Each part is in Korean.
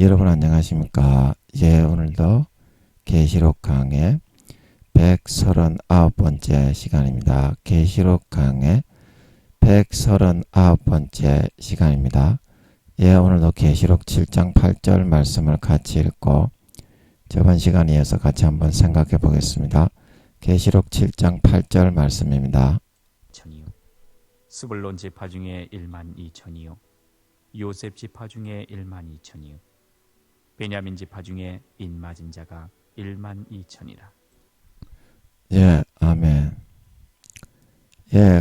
여러분 안녕하십니까? 오늘도 계시록 강의 139번째 시간입니다. 계시록 강의 139번째 시간입니다. 오늘도 계시록 7장 8절 말씀을 같이 읽고 저번 시간에 이어서 같이 한번 생각해 보겠습니다. 계시록 7장 8절 말씀입니다. 스불론 지파 중에 1만 2천이요 요셉 지파 중에 1만 2천이요 베냐민 지파 중에 인맞은 자가 1만 2천이라. 아멘.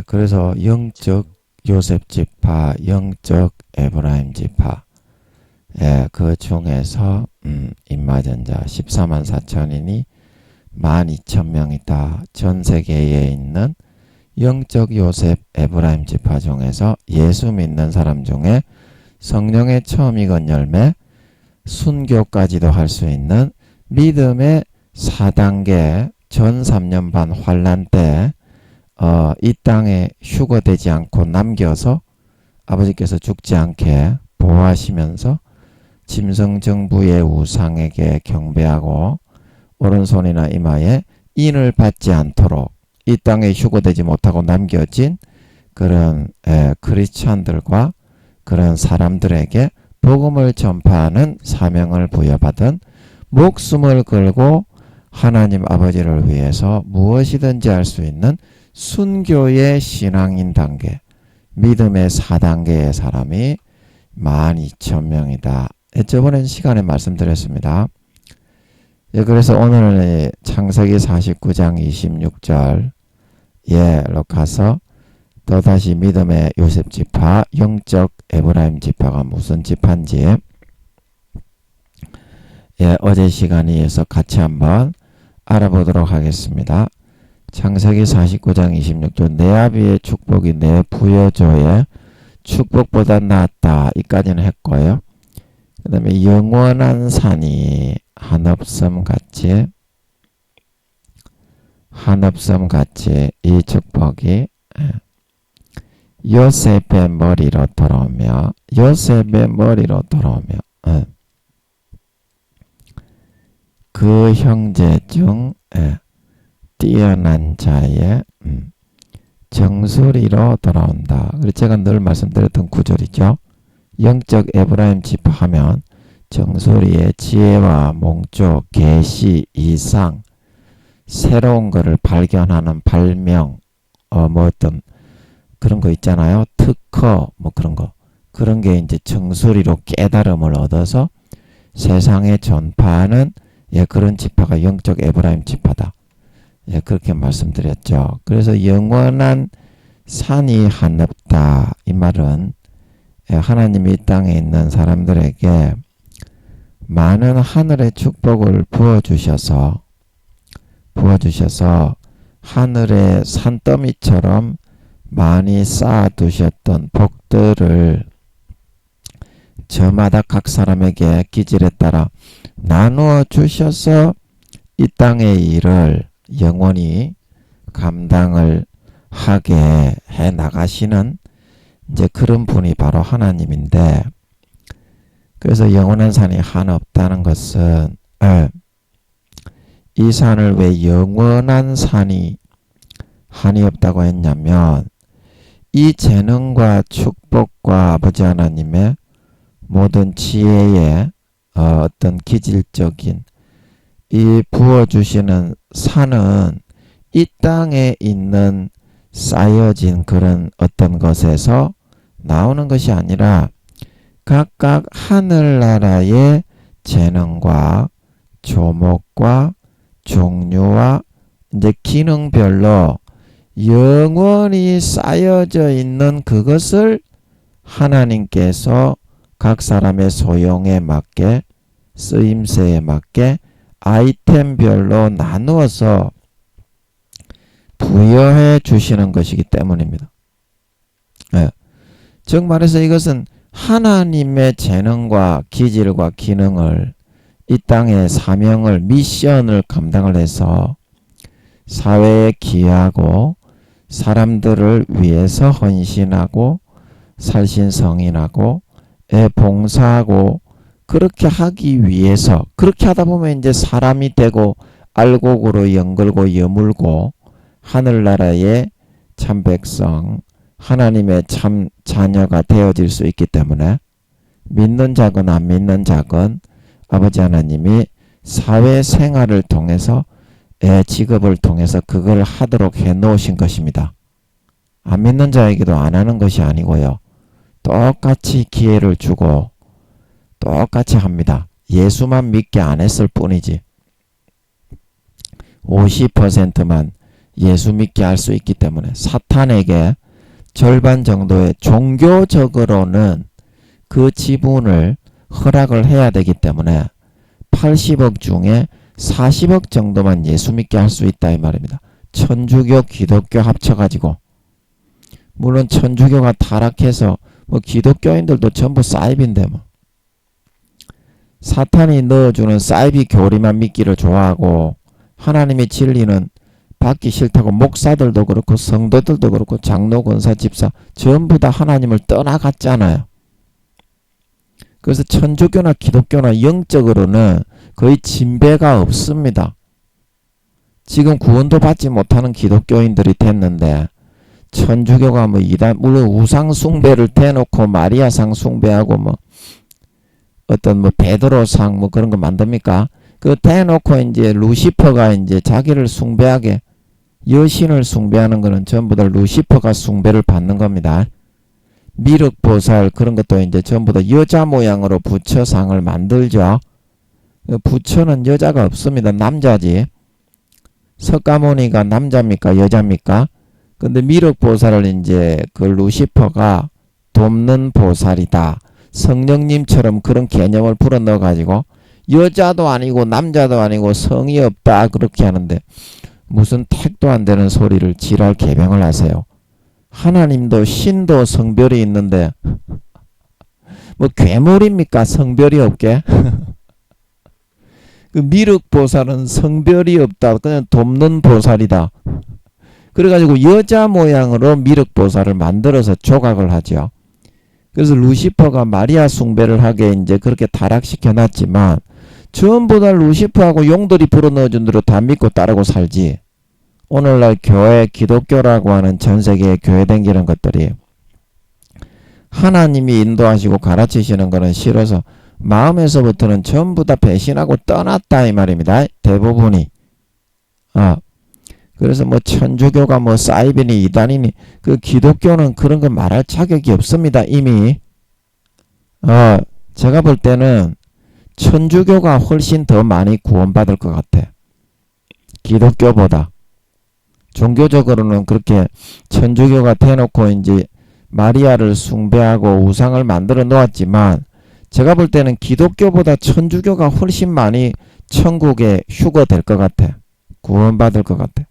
그래서 영적 요셉 지파, 영적 에브라임 지파, 그 중에서 인맞은 자 14만 4천이니 12,000명이다. 전 세계에 있는 영적 요셉 에브라임 지파 중에서 예수 믿는 사람 중에 성령의 처음 익은 열매, 순교까지도 할 수 있는 믿음의 4단계 전 3년 반 환란 때 이 땅에 휴거되지 않고 남겨서 아버지께서 죽지 않게 보호하시면서 짐승정부의 우상에게 경배하고 오른손이나 이마에 인을 받지 않도록 이 땅에 휴거되지 못하고 남겨진 그런 크리스찬들과 그런 사람들에게 복음을 전파하는 사명을 부여받은 목숨을 걸고 하나님 아버지를 위해서 무엇이든지 할 수 있는 순교의 신앙인 단계, 믿음의 4단계의 사람이 12,000명이다. 저번에 시간에 말씀드렸습니다. 그래서 오늘은 창세기 49장 26절로 가서 또다시 믿음의 요셉 지파, 영적 에브라임 지파가 무슨 지파인지 어제 시간에 이어서 같이 한번 알아보도록 하겠습니다. 창세기 49장 26절 내 아비의 축복이 내 부여조의 축복보다 낫다. 이까지는 했고요. 그 다음에 영원한 산이 한없음같이 이 축복이 요셉의 머리로 돌아오며 그 형제 중 뛰어난 자의 정수리로 돌아온다. 그래서 제가 늘 말씀드렸던 구절이죠. 영적 에브라임 지파 하면 정수리의 지혜와 몽조, 계시, 이상, 새로운 것을 발견하는 발명, 어떤 그런 거 있잖아요. 특허, 그런 게 이제 정수리로 깨달음을 얻어서 세상에 전파하는 그런 지파가 영적 에브라임 지파다. 그렇게 말씀드렸죠. 그래서 영원한 산이 한없다. 이 말은 하나님이 이 땅에 있는 사람들에게 많은 하늘의 축복을 부어주셔서 하늘의 산더미처럼 많이 쌓아두셨던 복들을 저마다 각 사람에게 기질에 따라 나누어 주셔서 이 땅의 일을 영원히 감당을 하게 해 나가시는 이제 그런 분이 바로 하나님인데, 그래서 영원한 산이 한없다는 것은 이 산을 왜 영원한 산이 한이 없다고 했냐면 이 재능과 축복과 아버지 하나님의 모든 지혜의 어떤 기질적인 이 부어주시는 산은 이 땅에 있는 쌓여진 그런 어떤 것에서 나오는 것이 아니라 각각 하늘나라의 재능과 조목과 종류와 이제 기능별로 영원히 쌓여져 있는 그것을 하나님께서 각 사람의 소용에 맞게 쓰임새에 맞게 아이템별로 나누어서 부여해 주시는 것이기 때문입니다. 즉 말해서 이것은 하나님의 재능과 기질과 기능을 이 땅의 사명을 미션을 감당을 해서 사회에 기여하고 사람들을 위해서 헌신하고 살신성인하고 봉사하고 그렇게 하기 위해서 그렇게 하다 보면 이제 사람이 되고 알곡으로 연걸고 여물고 하늘나라의 참 백성 하나님의 참 자녀가 되어질 수 있기 때문에 믿는 자건 안 믿는 자건 아버지 하나님이 사회생활을 통해서 직업을 통해서 그걸 하도록 해 놓으신 것입니다. 안 믿는 자에게도 안 하는 것이 아니고요. 똑같이 기회를 주고 똑같이 합니다. 예수만 믿게 안 했을 뿐이지 50%만 예수 믿게 할 수 있기 때문에 사탄에게 절반 정도의 종교적으로는 그 지분을 허락을 해야 되기 때문에 80억 중에 40억 정도만 예수 믿게 할 수 있다 이 말입니다. 천주교, 기독교 합쳐가지고 물론 천주교가 타락해서 뭐 기독교인들도 전부 사이비인데 뭐 사탄이 넣어주는 사이비 교리만 믿기를 좋아하고 하나님의 진리는 받기 싫다고 목사들도 그렇고 성도들도 그렇고 장로, 권사, 집사 전부 다 하나님을 떠나갔잖아요. 그래서 천주교나 기독교나 영적으로는 거의 진배가 없습니다. 지금 구원도 받지 못하는 기독교인들이 됐는데 천주교가 뭐 이단 물론 우상 숭배를 대놓고 마리아상 숭배하고 뭐 어떤 뭐 베드로상 뭐 그런 거 만듭니까? 그 대놓고 이제 루시퍼가 이제 자기를 숭배하게 여신을 숭배하는 거는 전부 다 루시퍼가 숭배를 받는 겁니다. 미륵보살 그런 것도 이제 전부 다 여자 모양으로 부처상을 만들죠. 부처는 여자가 없습니다. 남자지. 석가모니가 남자입니까? 여자입니까? 근데 미륵보살을 이제 그 루시퍼가 돕는 보살이다. 성령님처럼 그런 개념을 불어넣어 가지고 여자도 아니고 남자도 아니고 성이 없다 그렇게 하는데 무슨 택도 안 되는 소리를 지랄 개명을 하세요. 하나님도 신도 성별이 있는데 뭐 괴물입니까? 성별이 없게? 그 미륵보살은 성별이 없다. 그냥 돕는 보살이다. 그래가지고 여자 모양으로 미륵보살을 만들어서 조각을 하죠. 그래서 루시퍼가 마리아 숭배를 하게 이제 그렇게 타락시켜 놨지만 전부 다 루시퍼하고 용들이 불어넣어준 대로 다 믿고 따르고 살지. 오늘날 교회, 기독교라고 하는 전 세계에 교회 댕기는 것들이 하나님이 인도하시고 가르치시는 거는 싫어서 마음에서부터는 전부 다 배신하고 떠났다 이 말입니다. 대부분이. 그래서 뭐 천주교가 뭐 사이비니 이단이니 그 기독교는 그런 거 말할 자격이 없습니다. 이미. 제가 볼 때는 천주교가 훨씬 더 많이 구원받을 것 같아. 기독교보다. 종교적으로는 그렇게 천주교가 대놓고 이제 마리아를 숭배하고 우상을 만들어 놓았지만 제가 볼 때는 기독교보다 천주교가 훨씬 많이 천국에 휴거될 것 같아. 구원받을 것 같아.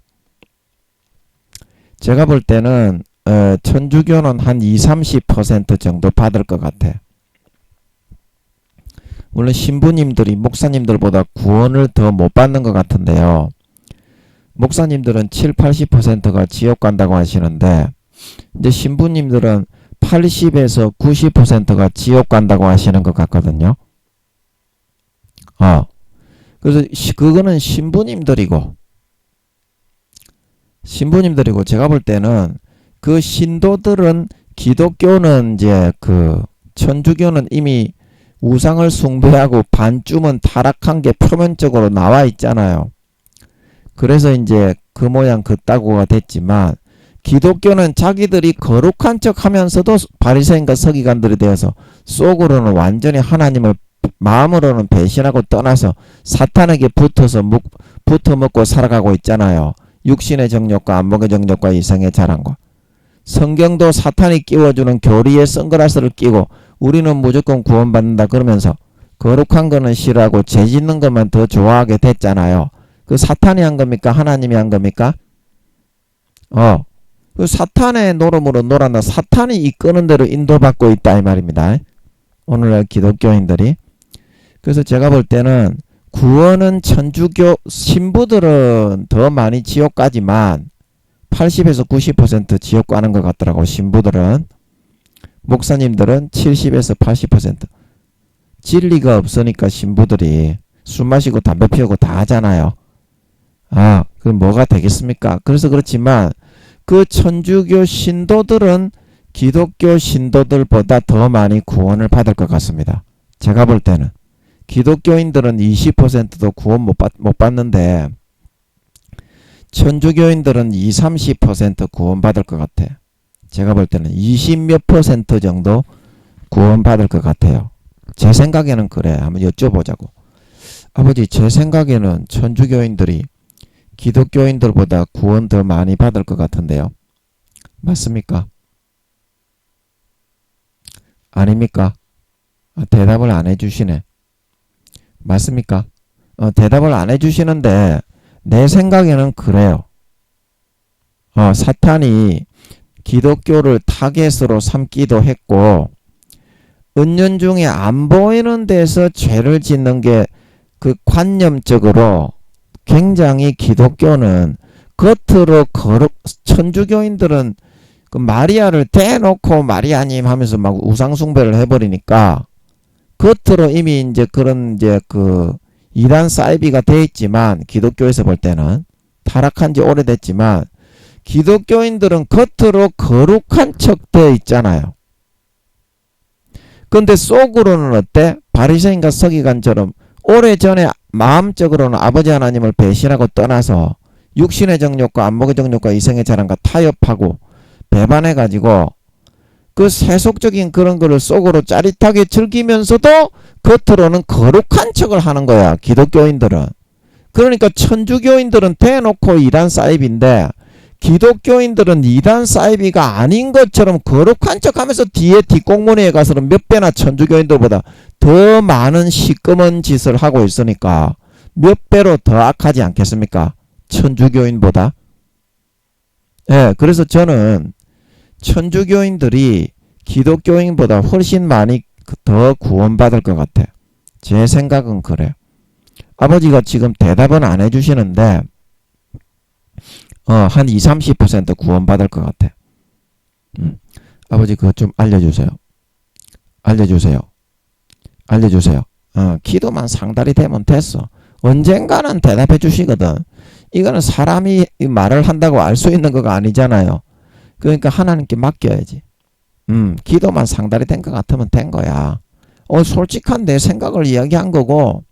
제가 볼 때는 천주교는 한 20-30% 정도 받을 것 같아. 물론 신부님들이 목사님들보다 구원을 더 못 받는 것 같은데요. 목사님들은 7-80%가 지옥 간다고 하시는데 이제 신부님들은 80에서 90%가 지옥 간다고 하시는 것 같거든요. 그래서 그거는 신부님들이고 제가 볼 때는 그 신도들은 기독교는 이제 그 천주교는 이미 우상을 숭배하고 반쯤은 타락한 게 표면적으로 나와 있잖아요. 그래서 이제 그 모양 그따구가 됐지만 기독교는 자기들이 거룩한 척 하면서도 바리새인과 서기관들이 되어서 속으로는 완전히 하나님을 마음으로는 배신하고 떠나서 사탄에게 붙어 먹고 살아가고 있잖아요. 육신의 정욕과 안목의 정욕과 이성의 자랑과. 성경도 사탄이 끼워주는 교리에 선글라스를 끼고 우리는 무조건 구원받는다 그러면서 거룩한 거는 싫어하고 죄 짓는 것만 더 좋아하게 됐잖아요. 그 사탄이 한 겁니까? 하나님이 한 겁니까? 그 사탄의 노름으로 놀아나 사탄이 이끄는 대로 인도받고 있다 이 말입니다. 오늘날 기독교인들이. 그래서 제가 볼 때는 구원은 천주교 신부들은 더 많이 지옥 가지만 80에서 90% 지옥 가는 것 같더라고. 신부들은. 목사님들은 70에서 80%. 진리가 없으니까 신부들이 술 마시고 담배 피우고 다 하잖아요. 아, 그럼 뭐가 되겠습니까? 그래서 그렇지만 그 천주교 신도들은 기독교 신도들보다 더 많이 구원을 받을 것 같습니다. 제가 볼 때는 기독교인들은 20%도 구원 못 받는데 천주교인들은 20, 30% 구원 받을 것 같아. 제가 볼 때는 20몇 % 정도 구원 받을 것 같아요. 제 생각에는 그래. 한번 여쭤보자고. 아버지, 제 생각에는 천주교인들이 기독교인들보다 구원 더 많이 받을 것 같은데요. 맞습니까? 아닙니까? 대답을 안 해주시네. 맞습니까? 대답을 안 해주시는데 내 생각에는 그래요. 사탄이 기독교를 타겟으로 삼기도 했고 은연중에 안 보이는 데서 죄를 짓는 게 그 관념적으로 굉장히 기독교는 겉으로 천주교인들은 그 마리아를 대놓고 마리아님 하면서 막 우상숭배를 해버리니까 겉으로 이미 이제 그런 이제 그 이단 사이비가 돼 있지만 기독교에서 볼 때는 타락한 지 오래됐지만 기독교인들은 겉으로 거룩한 척 되어 있잖아요. 근데 속으로는 어때? 바리새인과 서기관처럼 오래전에 마음적으로는 아버지 하나님을 배신하고 떠나서 육신의 정욕과 안목의 정욕과 이성의 자랑과 타협하고 배반해가지고 그 세속적인 그런 거를 속으로 짜릿하게 즐기면서도 겉으로는 거룩한 척을 하는 거야. 기독교인들은. 그러니까 천주교인들은 대놓고 이단 사이비인데 기독교인들은 이단 사이비가 아닌 것처럼 거룩한 척하면서 뒤에 뒷공무니에 가서는 몇 배나 천주교인들보다 더 많은 시꺼먼 짓을 하고 있으니까 몇 배로 더 악하지 않겠습니까? 천주교인보다. 예, 그래서 저는 천주교인들이 기독교인보다 훨씬 많이 더 구원받을 것 같아. 제 생각은 그래. 아버지가 지금 대답은 안 해주시는데 한 20, 30% 구원받을 것 같아. 아버지 그거 좀 알려주세요. 알려주세요. 기도만 상달이 되면 됐어. 언젠가는 대답해 주시거든. 이거는 사람이 말을 한다고 알 수 있는 거가 아니잖아요. 그러니까 하나님께 맡겨야지. 기도만 상달이 된 것 같으면 된 거야. 솔직한 내 생각을 이야기한 거고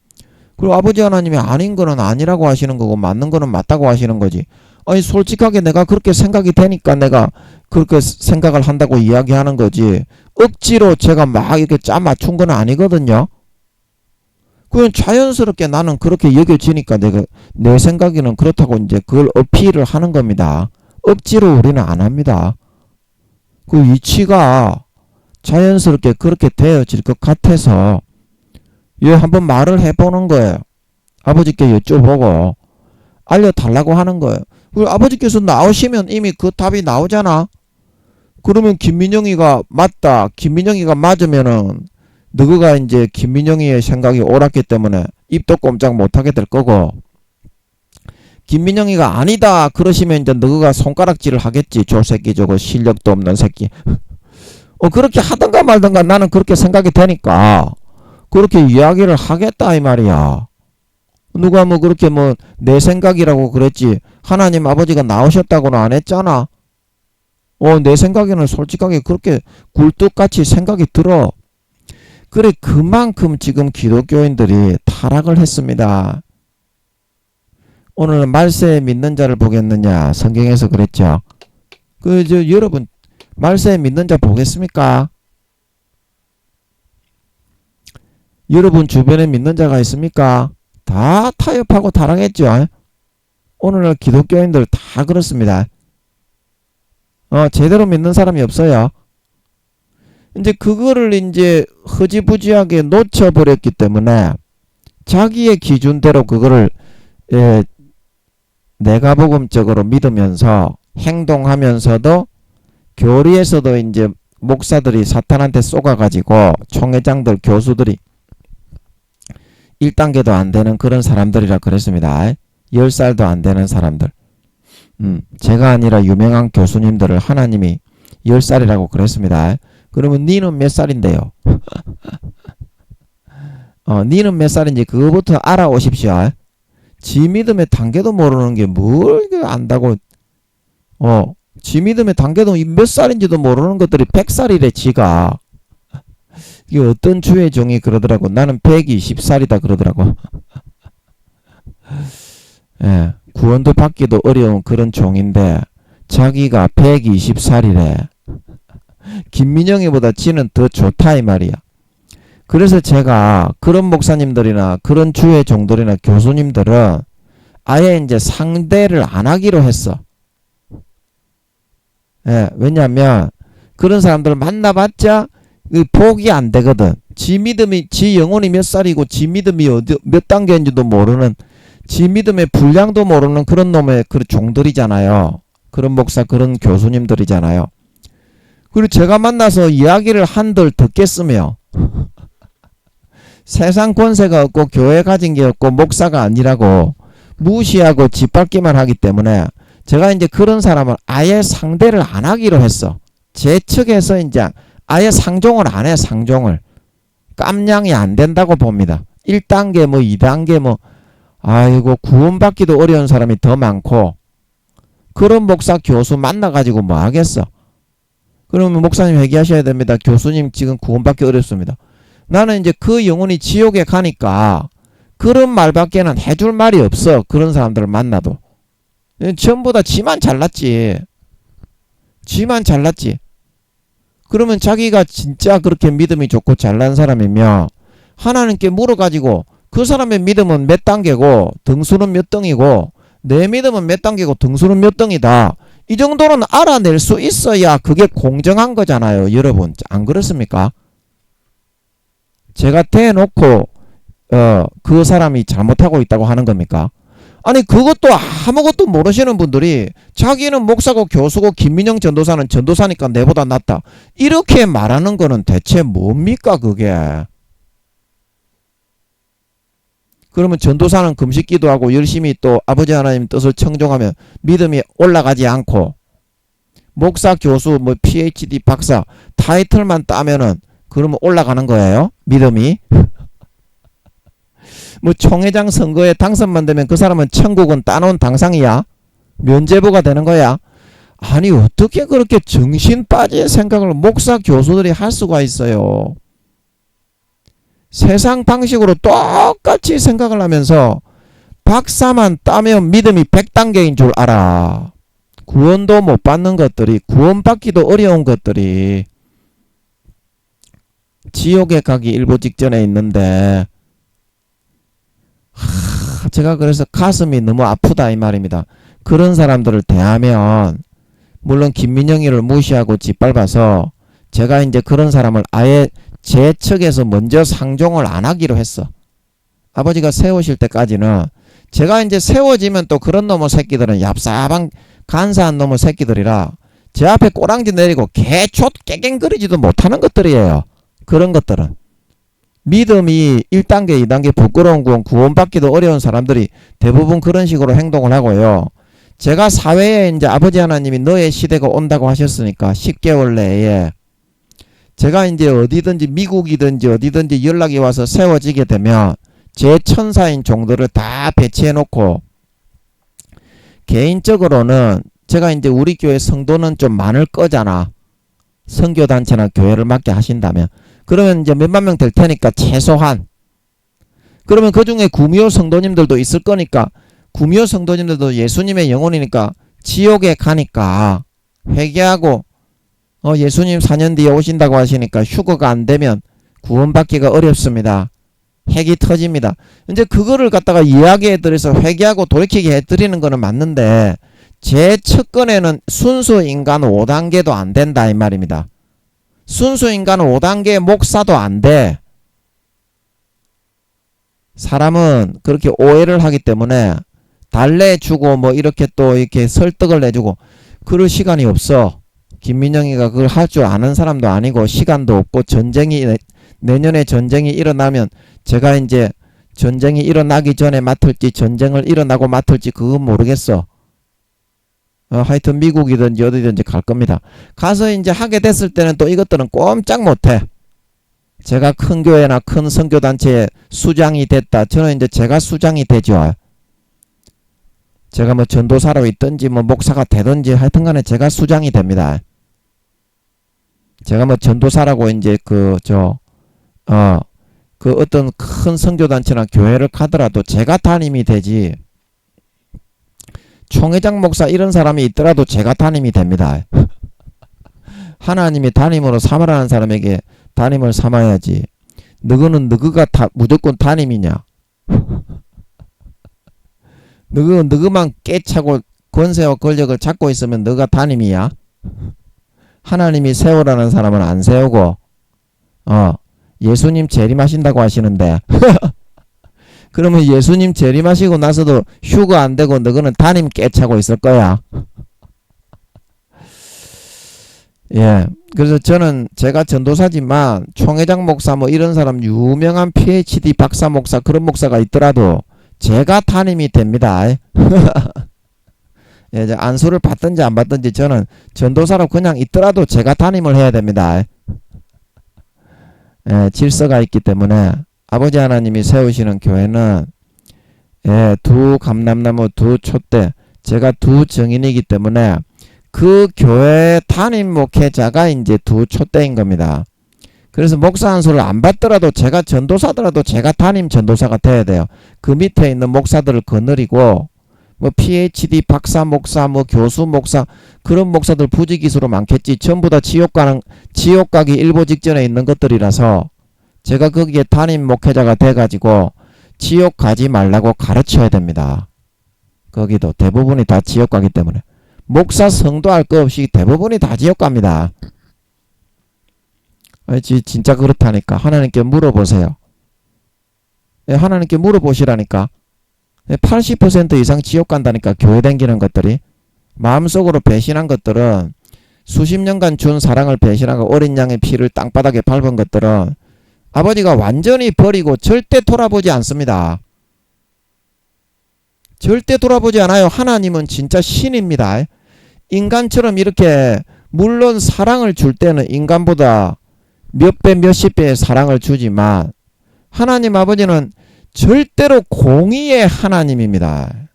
그리고 아버지 하나님이 아닌 거는 아니라고 하시는 거고 맞는 거는 맞다고 하시는 거지. 아니 솔직하게 내가 그렇게 생각이 되니까 내가 그렇게 생각을 한다고 이야기하는 거지 억지로 제가 막 이렇게 짜 맞춘 건 아니거든요. 그냥 자연스럽게 나는 그렇게 여겨지니까 내가 내 생각에는 그렇다고 이제 그걸 어필을 하는 겁니다. 억지로 우리는 안 합니다. 그 위치가 자연스럽게 그렇게 되어질 것 같아서 한번 말을 해보는 거예요. 아버지께 여쭤보고 알려달라고 하는 거예요. 그리고 아버지께서 나오시면 이미 그 답이 나오잖아. 그러면 김민영이가 맞다. 김민영이가 맞으면은 너가 이제 김민영이의 생각이 옳았기 때문에 입도 꼼짝 못하게 될 거고 김민영이가 아니다 그러시면 이제 너가 손가락질을 하겠지. 저 새끼 저거 실력도 없는 새끼. 그렇게 하든가 말든가 나는 그렇게 생각이 되니까 그렇게 이야기를 하겠다 이 말이야. 누가 뭐 그렇게 뭐 내 생각이라고 그랬지 하나님 아버지가 나오셨다고는 안 했잖아. 내 생각에는 솔직하게 그렇게 굴뚝같이 생각이 들어. 그래 그만큼 지금 기독교인들이 타락을 했습니다. 오늘 말세에 믿는 자를 보겠느냐 성경에서 그랬죠. 여러분 말세에 믿는 자 보겠습니까? 여러분 주변에 믿는 자가 있습니까? 다 타협하고 타락했죠. 오늘날 기독교인들 다 그렇습니다. 제대로 믿는 사람이 없어요. 이제 그거를 이제 흐지부지하게 놓쳐버렸기 때문에 자기의 기준대로 그거를 내가복음적으로 믿으면서 행동하면서도 교리에서도 이제 목사들이 사탄한테 쏘가가지고 총회장들 교수들이 1단계도 안 되는 그런 사람들이라 그랬습니다. 10살도 안 되는 사람들. 제가 아니라 유명한 교수님들을 하나님이 10살이라고 그랬습니다. 그러면 니는 몇 살인데요? 니는 몇 살인지 그거부터 알아오십시오. 지 믿음의 단계도 모르는 게 뭘 안다고. 지 믿음의 단계도 몇 살인지도 모르는 것들이 100살이래 지가. 이게 어떤 주의 종이 그러더라고. 나는 120살이다 그러더라고. 예, 구원도 받기도 어려운 그런 종인데 자기가 120살이래. 김민영이보다 지는 더 좋다 이 말이야. 그래서 제가 그런 목사님들이나 그런 주의 종들이나 교수님들은 아예 이제 상대를 안 하기로 했어. 예, 왜냐면 그런 사람들 만나봤자 복이 안 되거든. 지 믿음이, 지 영혼이 몇 살이고 지 믿음이 몇 단계인지도 모르는, 지 믿음의 분량도 모르는 그런 놈의 그런 종들이잖아요. 그런 목사, 그런 교수님들이잖아요. 그리고 제가 만나서 이야기를 한들 듣겠으며 세상 권세가 없고 교회 가진 게 없고 목사가 아니라고 무시하고 짓밟기만 하기 때문에 제가 이제 그런 사람을 아예 상대를 안 하기로 했어. 제 측에서 이제 아예 상종을 안 해. 상종을 깜냥이 안 된다고 봅니다. 1단계 뭐 2단계 뭐 아이고 구원받기도 어려운 사람이 더 많고 그런 목사 교수 만나가지고 뭐 하겠어. 그러면 목사님 회개하셔야 됩니다. 교수님 지금 구원받기 어렵습니다. 나는 이제 그 영혼이 지옥에 가니까 그런 말밖에는 해줄 말이 없어. 그런 사람들을 만나도 전부 다 지만 잘났지. 지만 잘났지. 그러면 자기가 진짜 그렇게 믿음이 좋고 잘난 사람이면 하나님께 물어가지고 그 사람의 믿음은 몇 단계고 등수는 몇 등이고 내 믿음은 몇 단계고 등수는 몇 등이다. 이 정도는 알아낼 수 있어야 그게 공정한 거잖아요. 여러분 안 그렇습니까? 제가 대놓고 그 사람이 잘못하고 있다고 하는 겁니까? 아니 그것도 아무것도 모르시는 분들이 자기는 목사고 교수고 김민영 전도사는 전도사니까 내보다 낫다 이렇게 말하는 거는 대체 뭡니까 그게? 그러면 전도사는 금식 기도하고 열심히 또 아버지 하나님 뜻을 청종하면 믿음이 올라가지 않고 목사 교수 뭐 PhD 박사 타이틀만 따면은 그러면 올라가는 거예요? 믿음이? 뭐 총회장 선거에 당선만 되면 그 사람은 천국은 따놓은 당상이야? 면죄부가 되는 거야? 아니 어떻게 그렇게 정신 빠진 생각을 목사 교수들이 할 수가 있어요? 세상 방식으로 똑같이 생각을 하면서 박사만 따면 믿음이 100단계인 줄 알아. 구원도 못 받는 것들이, 구원받기도 어려운 것들이 지옥에 가기 일보 직전에 있는데 제가 그래서 가슴이 너무 아프다 이 말입니다. 그런 사람들을 대하면 물론 김민영이를 무시하고 짓밟아서 제가 이제 그런 사람을 아예 제 측에서 먼저 상종을 안 하기로 했어. 아버지가 세우실 때까지는 제가 이제 세워지면 또 그런 놈의 새끼들은 얍삽한 간사한 놈의 새끼들이라 제 앞에 꼬랑지 내리고 개촛 깨갱거리지도 못하는 것들이에요. 그런 것들은 믿음이 1단계 2단계 부끄러운 구원받기도 어려운 사람들이 대부분 그런 식으로 행동을 하고요. 제가 사회에 이제 아버지 하나님이 너의 시대가 온다고 하셨으니까 10개월 내에 제가 이제 어디든지 미국이든지 어디든지 연락이 와서 세워지게 되면 제 천사인 종들을 다 배치해 놓고 개인적으로는 제가 이제 우리 교회 성도는 좀 많을 거잖아. 선교단체나 교회를 맡게 하신다면 그러면 이제 몇만 명 될 테니까 최소한 그러면 그 중에 구미호 성도님들도 있을 거니까 구미호 성도님들도 예수님의 영혼이니까 지옥에 가니까 회개하고 예수님 4년 뒤에 오신다고 하시니까 휴거가 안 되면 구원받기가 어렵습니다. 핵이 터집니다. 이제 그거를 갖다가 이야기해 드려서 회개하고 돌이키게 해드리는 거는 맞는데 제 측근에는 순수 인간 5단계도 안 된다 이 말입니다. 순수 인간 5단계 목사도 안 돼. 사람은 그렇게 오해를 하기 때문에 달래주고 뭐 이렇게 또 이렇게 설득을 내주고 그럴 시간이 없어. 김민영이가 그걸 할 줄 아는 사람도 아니고 시간도 없고 내년에 전쟁이 일어나면 제가 이제 전쟁이 일어나기 전에 맡을지 전쟁을 일어나고 맡을지 그건 모르겠어. 하여튼 미국이든지 어디든지 갈 겁니다. 가서 이제 하게 됐을 때는 또 이것들은 꼼짝 못해. 제가 큰 교회나 큰 선교단체에 수장이 됐다. 저는 이제 제가 수장이 되죠. 제가 뭐 전도사로 있든지 뭐 목사가 되든지 하여튼 간에 제가 수장이 됩니다. 제가 뭐 전도사라고 이제 그 어떤 큰 선교단체나 교회를 가더라도 제가 담임이 되지, 총회장 목사 이런 사람이 있더라도 제가 담임이 됩니다. 하나님이 담임으로 삼으라는 사람에게 담임을 삼아야지. 너거는 너가 무조건 담임이냐? 너그만 깨차고 권세와 권력을 잡고 있으면 너가 담임이야? 하나님이 세우라는 사람은 안 세우고, 예수님 재림하신다고 하시는데, 그러면 예수님 재림하시고 나서도 휴가 안 되고 너는 담임 깨차고 있을 거야. 예. 그래서 저는 제가 전도사지만 총회장 목사 뭐 이런 사람 유명한 PhD 박사 목사 그런 목사가 있더라도 제가 담임이 됩니다. 예, 이제 안수를 받든지 안 받든지 저는 전도사로 그냥 있더라도 제가 담임을 해야 됩니다. 예, 질서가 있기 때문에 아버지 하나님이 세우시는 교회는, 예, 두 감람나무 두 촛대, 제가 두 증인이기 때문에 그 교회 담임 목회자가 이제 두 촛대인 겁니다. 그래서 목사 안수를 안 받더라도 제가 전도사더라도 제가 담임 전도사가 돼야 돼요. 그 밑에 있는 목사들을 거느리고, 뭐 PhD 박사 목사 뭐 교수 목사 그런 목사들 부지기수로 많겠지. 전부 다 지옥 가기 일보 직전에 있는 것들이라서 제가 거기에 담임 목회자가 돼가지고 지옥 가지 말라고 가르쳐야 됩니다. 거기도 대부분이 다 지옥 가기 때문에 목사 성도할 거 없이 대부분이 다 지옥 갑니다. 진짜 그렇다니까. 하나님께 물어보세요. 하나님께 물어보시라니까. 80% 이상 지옥 간다니까. 교회 다니는 것들이. 마음속으로 배신한 것들은, 수십 년간 준 사랑을 배신하고 어린 양의 피를 땅바닥에 밟은 것들은 아버지가 완전히 버리고 절대 돌아보지 않습니다. 절대 돌아보지 않아요. 하나님은 진짜 신입니다. 인간처럼 이렇게, 물론 사랑을 줄 때는 인간보다 몇 배 몇십 배의 사랑을 주지만 하나님 아버지는 절대로 공의의 하나님입니다.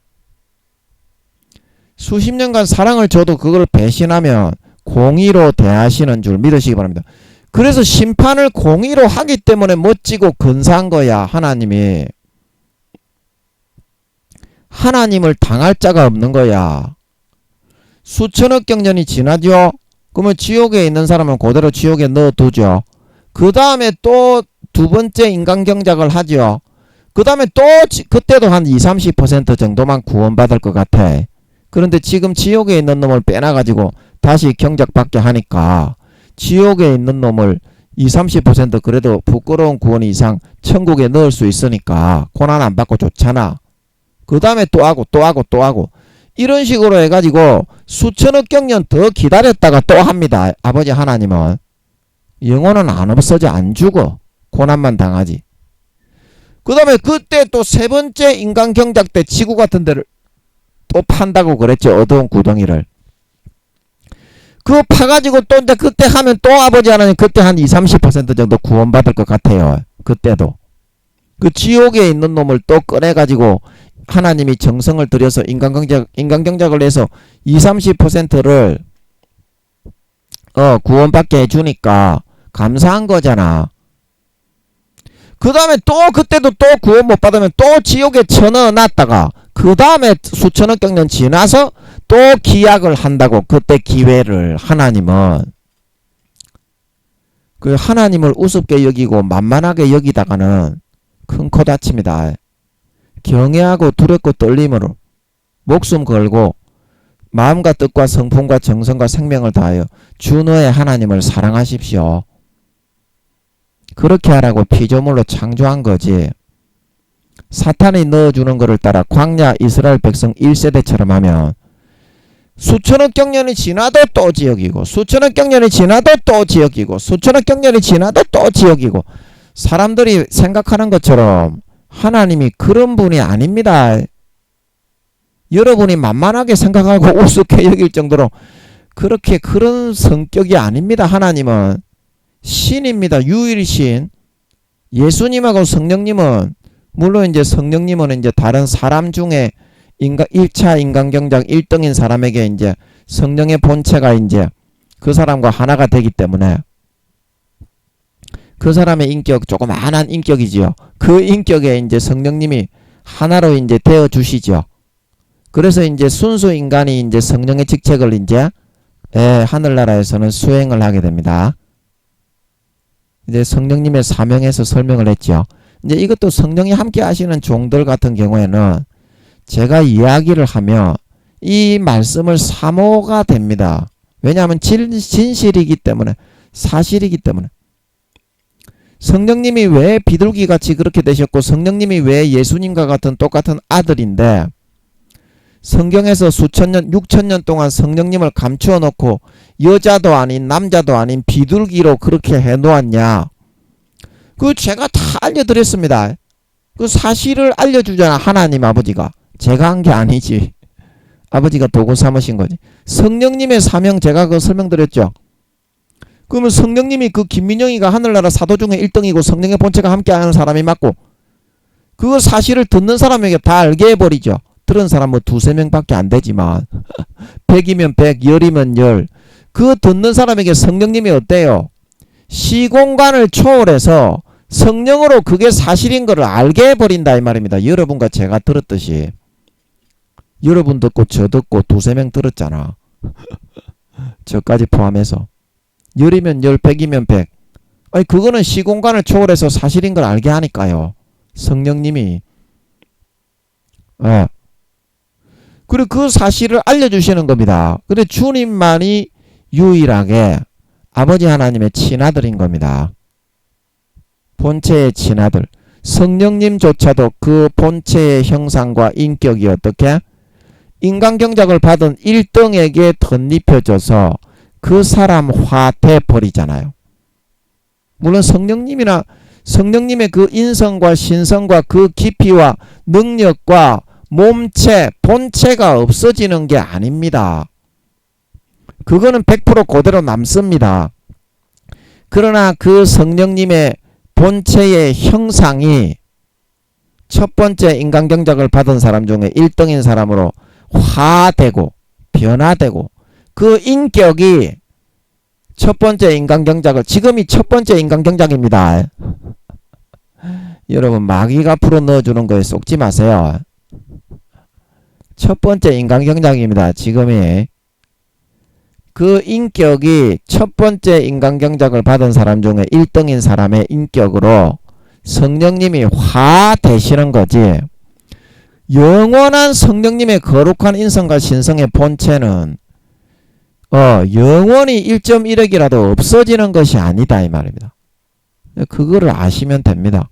수십 년간 사랑을 줘도 그걸 배신하면 공의로 대하시는 줄 믿으시기 바랍니다. 그래서 심판을 공의로 하기 때문에 멋지고 근사한 거야. 하나님이. 하나님을 당할 자가 없는 거야. 수천억 경년이 지나죠. 그러면 지옥에 있는 사람은 그대로 지옥에 넣어두죠. 그 다음에 또 두 번째 인간 경작을 하죠. 그 다음에 또 그때도 한 20-30% 정도만 구원받을 것 같아. 그런데 지금 지옥에 있는 놈을 빼놔가지고 다시 경작받게 하니까 지옥에 있는 놈을 20-30% 그래도 부끄러운 구원 이상 천국에 넣을 수 있으니까 고난 안 받고 좋잖아. 그 다음에 또 하고 이런 식으로 해가지고 수천억 경년 더 기다렸다가 또 합니다. 아버지 하나님은. 영혼은 안 없어져. 안 죽어. 고난만 당하지. 그 다음에 그때 또 세 번째 인간 경작 때 지구 같은 데를 또 판다고 그랬죠. 어두운 구덩이를. 그거 파가지고 또 이제 그때 하면 또 아버지 하나님 그때 한 20-30% 정도 구원받을 것 같아요. 그때도. 그 지옥에 있는 놈을 또 꺼내가지고 하나님이 정성을 들여서 인간경작을 해서 20-30%를 구원받게 해주니까 감사한 거잖아. 그 다음에 또 그때도 또 구원 못 받으면 또 지옥에 쳐넣어놨다가 그 다음에 수천억 경년 지나서 또 기약을 한다고. 그때 기회를. 하나님은 그 하나님을 우습게 여기고 만만하게 여기다가는 큰 코 다칩니다. 경외하고 두렵고 떨림으로 목숨 걸고 마음과 뜻과 성품과 정성과 생명을 다하여 주 너의 하나님을 사랑하십시오. 그렇게 하라고 피조물로 창조한 거지. 사탄이 넣어주는 것을 따라 광야 이스라엘 백성 1세대처럼 하면 수천억 경년이 지나도 또 지역이고 수천억 경년이 지나도 또 지역이고 수천억 경년이 지나도 또 지역이고 사람들이 생각하는 것처럼 하나님이 그런 분이 아닙니다. 여러분이 만만하게 생각하고 우습게 여길 정도로 그렇게 그런 성격이 아닙니다. 하나님은 신입니다. 유일신. 예수님하고 성령님은 물론 이제 성령님은 이제 다른 사람 중에 1차 인간경작 1등인 사람에게 이제 성령의 본체가 이제 그 사람과 하나가 되기 때문에 그 사람의 인격 조그마한 인격이지요. 그 인격에 이제 성령님이 하나로 이제 되어 주시죠. 그래서 이제 순수 인간이 이제 성령의 직책을 이제 하늘나라에서는 수행을 하게 됩니다. 이제 성령님의 사명에서 설명을 했죠. 이제 이것도 성령이 함께 하시는 종들 같은 경우에는 제가 이야기를 하면 이 말씀을 사모가 됩니다. 왜냐하면 진실이기 때문에, 사실이기 때문에. 성령님이 왜 비둘기같이 그렇게 되셨고 성령님이 왜 예수님과 같은 똑같은 아들인데 성경에서 수천 년, 6,000년 동안 성령님을 감추어 놓고 여자도 아닌 남자도 아닌 비둘기로 그렇게 해놓았냐. 그 제가 다 알려드렸습니다. 그 사실을 알려주잖아, 하나님 아버지가. 제가 한 게 아니지. 아버지가 도구 삼으신 거지. 성령님의 사명 제가 그거 설명드렸죠. 그러면 성령님이 그 김민영이가 하늘나라 사도 중에 1등이고 성령의 본체가 함께하는 사람이 맞고 그 사실을 듣는 사람에게 다 알게 해버리죠. 들은 사람 뭐 2-3명밖에 안 되지만 100이면 100, 10이면 10. 그 듣는 사람에게 성령님이 어때요? 시공간을 초월해서 성령으로 그게 사실인 것을 알게 해버린다 이 말입니다. 여러분과 제가 들었듯이 여러분 듣고 저 듣고 2-3명 들었잖아. 저까지 포함해서 10이면 10, 100이면 100. 아니 그거는 시공간을 초월해서 사실인 걸 알게 하니까요. 성령님이. 그리고 그 사실을 알려주시는 겁니다. 근데 주님만이 유일하게 아버지 하나님의 친아들인 겁니다. 본체의 친아들. 성령님조차도 그 본체의 형상과 인격이 어떻게? 인간경작을 받은 1등에게 덧입혀져서 그 사람 화돼 버리잖아요. 물론 성령님이나 성령님의 그 인성과 신성과 그 깊이와 능력과 몸체, 본체가 없어지는 게 아닙니다. 그거는 100% 그대로 남습니다. 그러나 그 성령님의 본체의 형상이 첫 번째 인간경작을 받은 사람 중에 1등인 사람으로 화되고 변화되고 그 인격이 첫 번째 인간경작을 지금이 첫 번째 인간경작입니다. 여러분 마귀가 풀어 넣어주는 거에 속지 마세요. 첫 번째 인간경작입니다. 지금이 그 인격이 첫 번째 인간경작을 받은 사람 중에 1등인 사람의 인격으로 성령님이 화되시는 거지. 영원한 성령님의 거룩한 인성과 신성의 본체는 영원히 1.1억이라도 없어지는 것이 아니다 이 말입니다. 그거를 아시면 됩니다.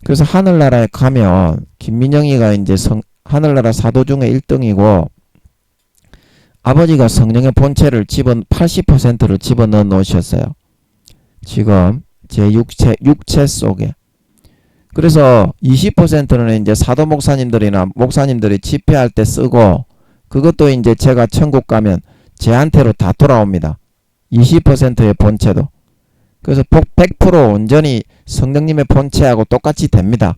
그래서 하늘나라에 가면 김민영이가 이제 하늘나라 사도 중에 1등이고 아버지가 성령의 본체를 80%를 집어넣어 놓으셨어요. 지금 제 육체 속에. 그래서 20%는 이제 사도 목사님들이나 목사님들이 집회할 때 쓰고 그것도 이제 제가 천국 가면 제한테로 다 돌아옵니다. 20%의 본체도. 그래서 100% 온전히 성령님의 본체하고 똑같이 됩니다.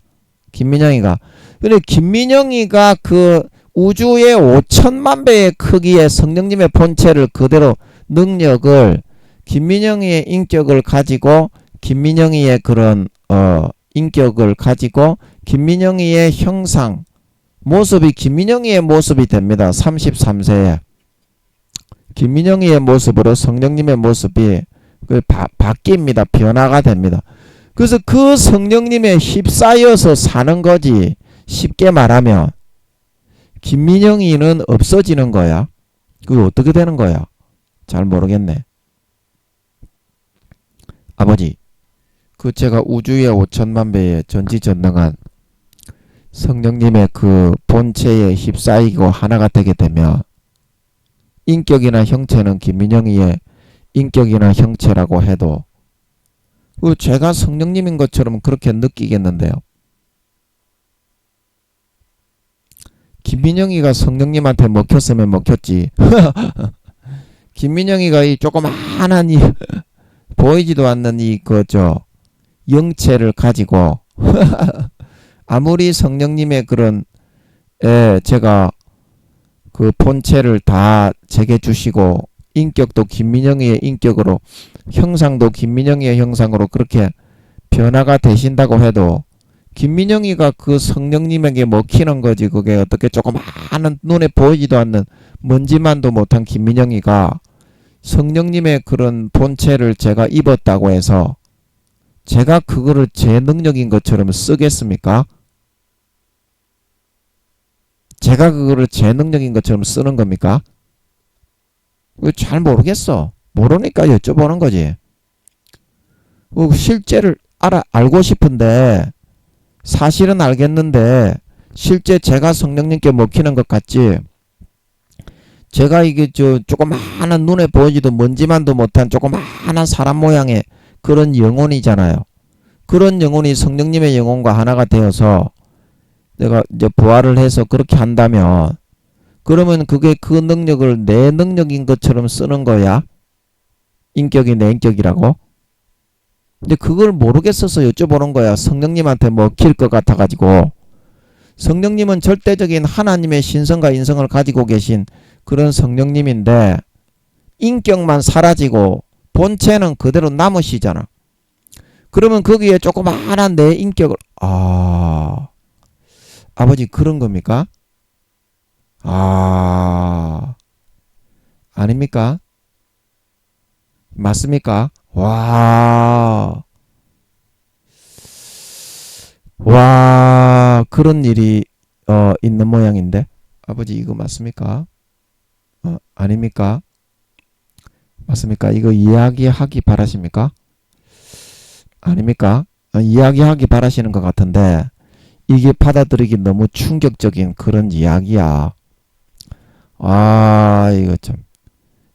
김민영이가. 근데 김민영이가 그 우주의 5천만 배의 크기의 성령님의 본체를 그대로 능력을 김민영이의 인격을 가지고 김민영이의 그런 인격을 가지고 김민영이의 형상 모습이 김민영이의 모습이 됩니다. 33세에 김민영이의 모습으로 성령님의 모습이 바뀝니다. 변화가 됩니다. 그래서 그 성령님에 휩싸여서 사는 거지. 쉽게 말하면 김민영이는 없어지는 거야. 그게 어떻게 되는 거야? 잘 모르겠네. 아버지, 그 제가 우주의 5천만 배의 전지전능한 성령님의 그 본체에 휩싸이고 하나가 되게 되면 인격이나 형체는 김민영이의 인격이나 형체라고 해도 그 제가 성령님인 것처럼 그렇게 느끼겠는데요. 김민영이가 성령님한테 먹혔으면 먹혔지. 김민영이가 이 조그마한 이 보이지도 않는 이 영체를 가지고 아무리 성령님의 그런 제가 그 본체를 다 제게 주시고 인격도 김민영이의 인격으로 형상도 김민영이의 형상으로 그렇게 변화가 되신다고 해도 김민영이가 그 성령님에게 먹히는 거지. 그게 어떻게 조그마한 눈에 보이지도 않는 먼지만도 못한 김민영이가 성령님의 그런 본체를 제가 입었다고 해서 제가 그거를 제 능력인 것처럼 쓰겠습니까? 제가 그거를 제 능력인 것처럼 쓰는 겁니까? 잘 모르겠어. 모르니까 여쭤보는 거지. 실제를 알고 싶은데 사실은 알겠는데 실제 제가 성령님께 먹히는 것 같지. 제가 이게 조그마한 눈에 보이지도 먼지만도 못한 조그마한 사람 모양의 그런 영혼이잖아요. 그런 영혼이 성령님의 영혼과 하나가 되어서 내가 이제 부활을 해서 그렇게 한다면 그러면 그게 그 능력을 내 능력인 것처럼 쓰는 거야? 인격이 내 인격이라고? 근데 그걸 모르겠어서 여쭤보는 거야. 성령님한테 먹힐 것 같아가지고. 성령님은 절대적인 하나님의 신성과 인성을 가지고 계신 그런 성령님인데 인격만 사라지고 본체는 그대로 남으시잖아. 그러면 거기에 조그마한 내 인격을 아버지 그런 겁니까? 아닙니까? 맞습니까? 와, 그런 일이 있는 모양인데 아버지 이거 맞습니까? 아닙니까? 맞습니까? 이거 이야기하기 바라십니까? 아닙니까? 이야기하기 바라시는 것 같은데 이게 받아들이기 너무 충격적인 그런 이야기야. 이거 참.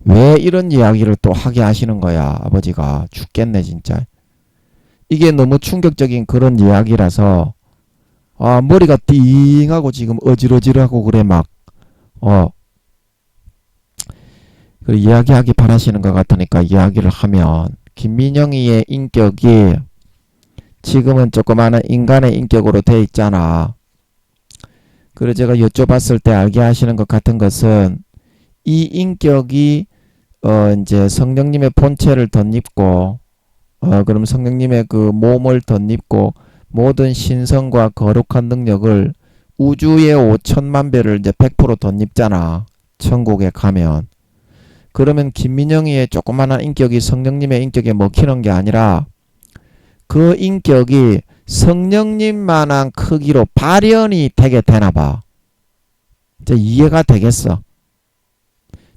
왜 이런 이야기를 또 하게 하시는 거야, 아버지가. 죽겠네, 진짜. 이게 너무 충격적인 그런 이야기라서, 머리가 띵하고 지금 어지러지하고 그래, 막. 그 이야기하기 바라시는 것 같으니까 이야기를 하면, 김민영이의 인격이 지금은 조그마한 인간의 인격으로 돼 있잖아. 그래서 제가 여쭤봤을 때 알게 하시는 것 같은 것은 이 인격이 이제 성령님의 본체를 덧입고 그럼 성령님의 그 몸을 덧입고 모든 신성과 거룩한 능력을 우주의 5천만 배를 이제 100% 덧입잖아. 천국에 가면. 그러면 김민영이의 조그마한 인격이 성령님의 인격에 먹히는 게 아니라 그 인격이 성령님만한 크기로 발현이 되게 되나봐. 이제 이해가 되겠어.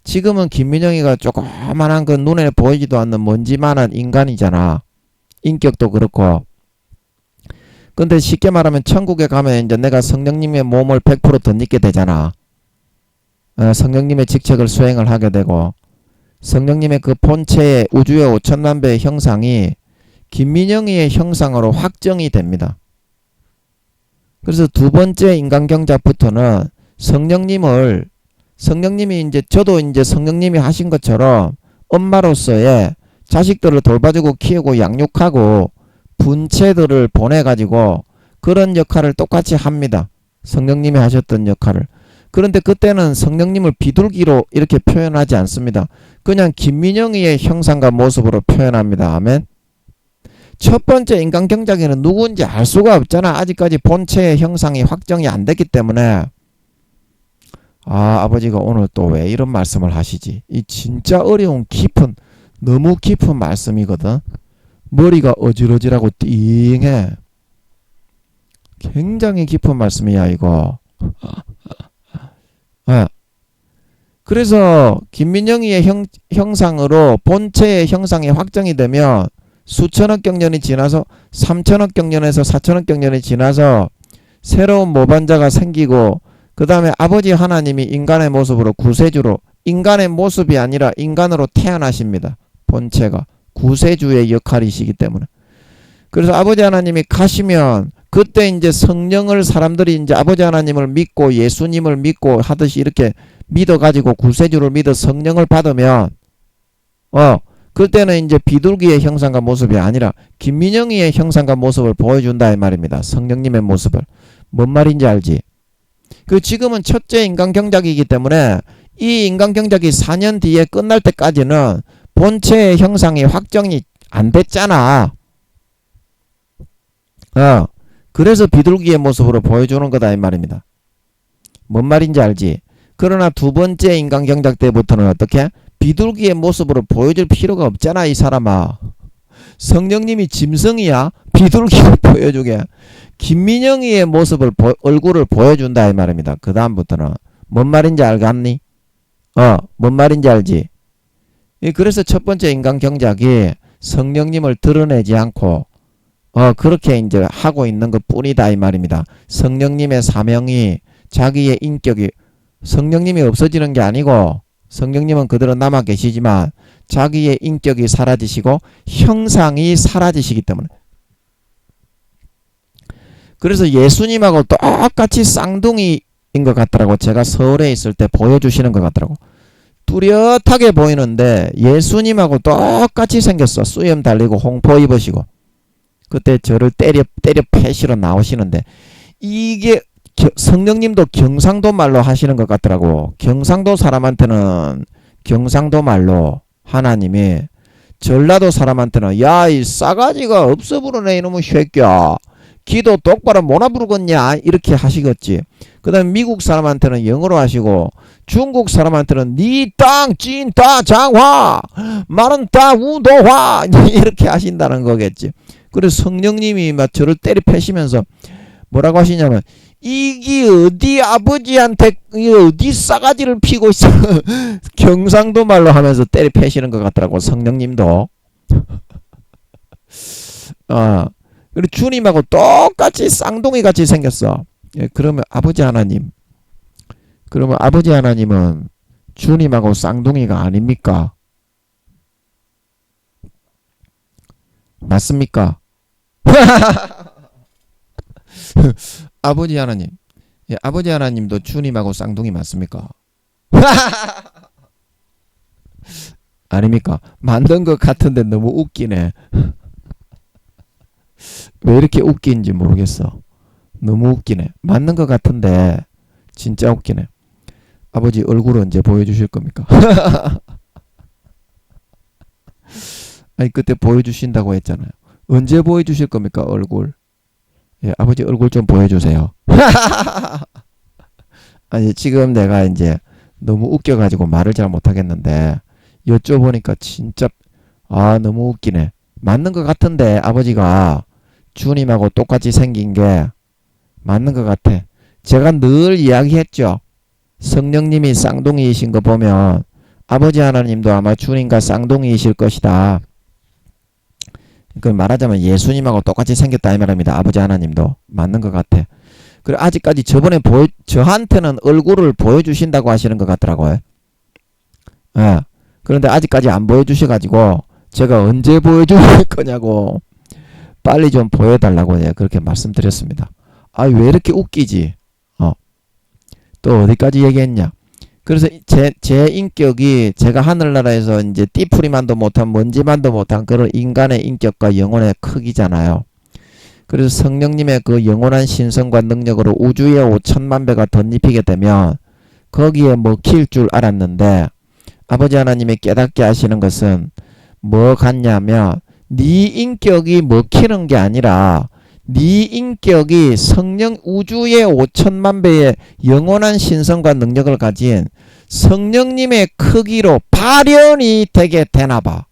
지금은 김민영이가 조그만한 그 눈에 보이지도 않는 먼지만한 인간이잖아. 인격도 그렇고. 근데 쉽게 말하면 천국에 가면 이제 내가 성령님의 몸을 100% 덧입게 되잖아. 성령님의 직책을 수행을 하게 되고 성령님의 그 본체의 우주의 5천만 배의 형상이 김민영이의 형상으로 확정이 됩니다. 그래서 두 번째 인간경작부터는 성령님이 이제 저도 이제 성령님이 하신 것처럼 엄마로서의 자식들을 돌봐주고 키우고 양육하고 분체들을 보내가지고 그런 역할을 똑같이 합니다. 성령님이 하셨던 역할을. 그런데 그때는 성령님을 비둘기로 이렇게 표현하지 않습니다. 그냥 김민영이의 형상과 모습으로 표현합니다. 아멘. 첫 번째 인간경작에는 누구인지 알 수가 없잖아. 아직까지 본체의 형상이 확정이 안 됐기 때문에. 아버지가 오늘 또 왜 이런 말씀을 하시지? 이 진짜 어려운 깊은 너무 깊은 말씀이거든. 머리가 어지러지라고 띵해. 굉장히 깊은 말씀이야 이거. 그래서 김민영이의 형상으로 본체의 형상이 확정이 되면 수천억 경년이 지나서 3천억 경년에서 4천억 경년이 지나서 새로운 모반자가 생기고 그 다음에 아버지 하나님이 인간의 모습으로 구세주로 인간의 모습이 아니라 인간으로 태어나십니다. 본체가 구세주의 역할이시기 때문에. 그래서 아버지 하나님이 가시면 그때 이제 성령을 사람들이 이제 아버지 하나님을 믿고 예수님을 믿고 하듯이 이렇게 믿어가지고 구세주를 믿어 성령을 받으면 그때는 이제 비둘기의 형상과 모습이 아니라 김민영이의 형상과 모습을 보여준다 이 말입니다. 성령님의 모습을. 뭔 말인지 알지? 그 지금은 첫째 인간경작이기 때문에 이 인간경작이 4년 뒤에 끝날 때까지는 본체의 형상이 확정이 안 됐잖아. 그래서 비둘기의 모습으로 보여주는 거다 이 말입니다. 뭔 말인지 알지? 그러나 두 번째 인간경작 때부터는 어떻게? 비둘기의 모습으로 보여줄 필요가 없잖아 이 사람아. 성령님이 짐승이야? 비둘기를 보여주게. 김민영이의 모습을 얼굴을 보여준다 이 말입니다. 그 다음부터는 뭔 말인지 알겠니? 뭔 말인지 알지? 그래서 첫 번째 인간경작이 성령님을 드러내지 않고 그렇게 이제 하고 있는 것 뿐이다 이 말입니다. 성령님의 사명이 자기의 인격이 성령님이 없어지는 게 아니고 성령님은 그대로 남아 계시지만 자기의 인격이 사라지시고 형상이 사라지시기 때문에 그래서 예수님하고 똑같이 쌍둥이인 것 같더라고. 제가 서울에 있을 때 보여주시는 것 같더라고. 뚜렷하게 보이는데 예수님하고 똑같이 생겼어. 수염 달리고 홍포 입으시고 그때 저를 때려 패시러 나오시는데 이게 성령님도 경상도 말로 하시는 것 같더라고. 경상도 사람한테는 경상도 말로 하나님이 전라도 사람한테는 야 이 싸가지가 없어 부르네 이놈의 새끼야. 기도 똑바로 못나 부르겠냐 이렇게 하시겠지. 그 다음에 미국 사람한테는 영어로 하시고 중국 사람한테는 니 땅 찐따 장화 마른 따 우도화 이렇게 하신다는 거겠지. 그래서 성령님이 막 저를 때려 패시면서 뭐라고 하시냐면 이게 어디 아버지한테 어디 싸가지를 피고 있어. 경상도 말로 하면서 때려 패시는 것 같더라고 성령님도. 그리고 주님하고 똑같이 쌍둥이 같이 생겼어. 그러면 아버지 하나님은 주님하고 쌍둥이가 아닙니까? 맞습니까? 아버지 하나님. 아버지 하나님도 주님하고 쌍둥이 맞습니까? 아닙니까? 만든 것 같은데 너무 웃기네. 왜 이렇게 웃긴지 모르겠어. 너무 웃기네. 맞는 것 같은데 진짜 웃기네. 아버지 얼굴 언제 보여주실 겁니까? 아니 그때 보여주신다고 했잖아요. 언제 보여주실 겁니까 얼굴? 아버지 얼굴 좀 보여주세요. 아니 지금 내가 이제 너무 웃겨가지고 말을 잘 못하겠는데 여쭤보니까 진짜 너무 웃기네. 맞는 것 같은데 아버지가 주님하고 똑같이 생긴 게 맞는 것 같아. 제가 늘 이야기했죠. 성령님이 쌍둥이이신 거 보면 아버지 하나님도 아마 주님과 쌍둥이이실 것이다. 그 말하자면 예수님하고 똑같이 생겼다 이 말입니다. 아버지 하나님도 맞는 것 같아. 그리고 아직까지 저번에 저한테는 얼굴을 보여주신다고 하시는 것 같더라고요. 그런데 아직까지 안 보여주셔가지고 제가 언제 보여줄 거냐고 빨리 좀 보여달라고 그렇게 말씀드렸습니다. 왜 이렇게 웃기지? 또 어디까지 얘기했냐? 그래서 제 인격이 제가 하늘나라에서 이제 띠풀이만도 못한 먼지만도 못한 그런 인간의 인격과 영혼의 크기잖아요. 그래서 성령님의 그 영원한 신성과 능력으로 우주에 5천만 배가 덧입히게 되면 거기에 먹힐 줄 알았는데 아버지 하나님이 깨닫게 하시는 것은 뭐 같냐면 네 인격이 먹히는 게 아니라 네 인격이 성령 우주의 5천만 배의 영원한 신성과 능력을 가진 성령님의 크기로 발현이 되게 되나봐.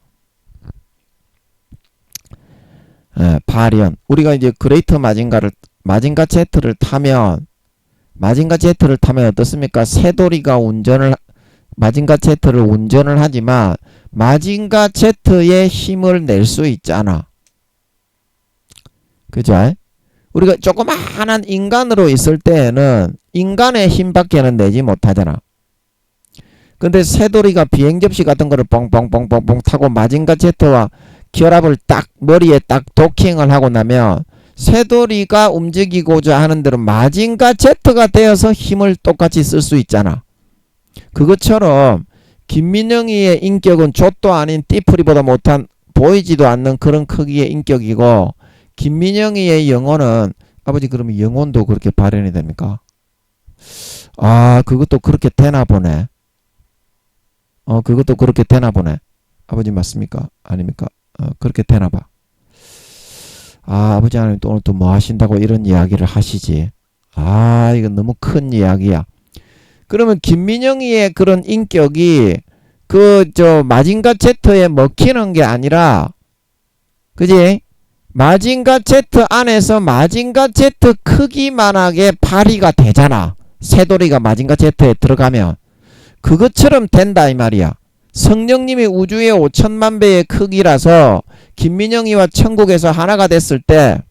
발현. 우리가 이제 그레이터 마징가 제트를 타면 어떻습니까? 새돌이가 마징가 제트를 운전을 하지만 마징가 제트의 힘을 낼 수 있잖아. 그죠? 우리가 조그마한 인간으로 있을 때에는 인간의 힘밖에는 내지 못하잖아. 근데 새돌이가 비행접시 같은 거를 뻥뻥뻥뻥뻥 타고 마징가 제트와 결합을 딱 머리에 딱 도킹을 하고 나면 새돌이가 움직이고자 하는 대로 마징가 제트가 되어서 힘을 똑같이 쓸 수 있잖아. 그것처럼 김민영이의 인격은 족도 아닌 띠풀이보다 못한 보이지도 않는 그런 크기의 인격이고, 김민영이의 영혼은 아버지 그러면 영혼도 그렇게 발현이 됩니까? 아, 그것도 그렇게 되나 보네. 그것도 그렇게 되나 보네. 아버지 맞습니까? 아닙니까? 그렇게 되나 봐. 아, 아버지 하나님 또 오늘 또 뭐 하신다고 이런 이야기를 하시지. 아, 이건 너무 큰 이야기야. 그러면 김민영이의 그런 인격이 마징가 제트에 먹히는 게 아니라, 그지? 마징가 제트 안에서 마징가 제트 크기만하게 발휘가 되잖아. 새돌이가 마징가 제트에 들어가면. 그것처럼 된다 이 말이야. 성령님이 우주의 5천만 배의 크기라서 김민영이와 천국에서 하나가 됐을 때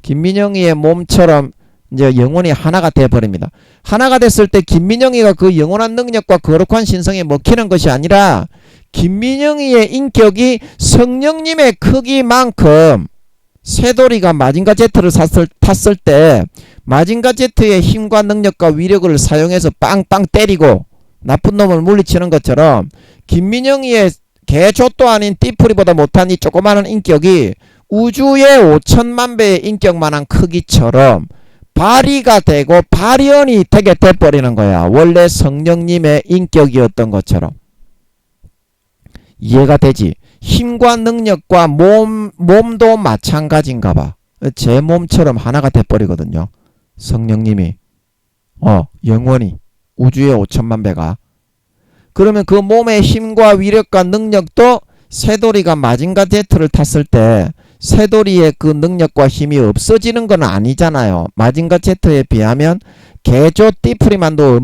김민영이의 몸처럼 이제 영혼이 하나가 돼버립니다. 하나가 됐을 때 김민영이가 그 영원한 능력과 거룩한 신성에 먹히는 것이 아니라 김민영이의 인격이 성령님의 크기만큼 새돌이가 마징가 제트를 탔을 때 마징가 제트의 힘과 능력과 위력을 사용해서 빵빵 때리고 나쁜 놈을 물리치는 것처럼 김민영이의 개족도 아닌 띠풀이보다 못한 이 조그마한 인격이 우주의 5천만 배의 인격만한 크기처럼 발휘가 되고 발현이 되게 돼버리는 거야. 원래 성령님의 인격이었던 것처럼. 이해가 되지? 힘과 능력과 몸도 마찬가지인가 봐. 제 몸처럼 하나가 돼버리거든요. 성령님이. 영원히. 우주의 5천만 배가. 그러면 그 몸의 힘과 위력과 능력도 새돌이가 마징가 제트를 탔을 때 새돌이의 그 능력과 힘이 없어지는 건 아니잖아요. 마징가 제트에 비하면 개조 띠프리만도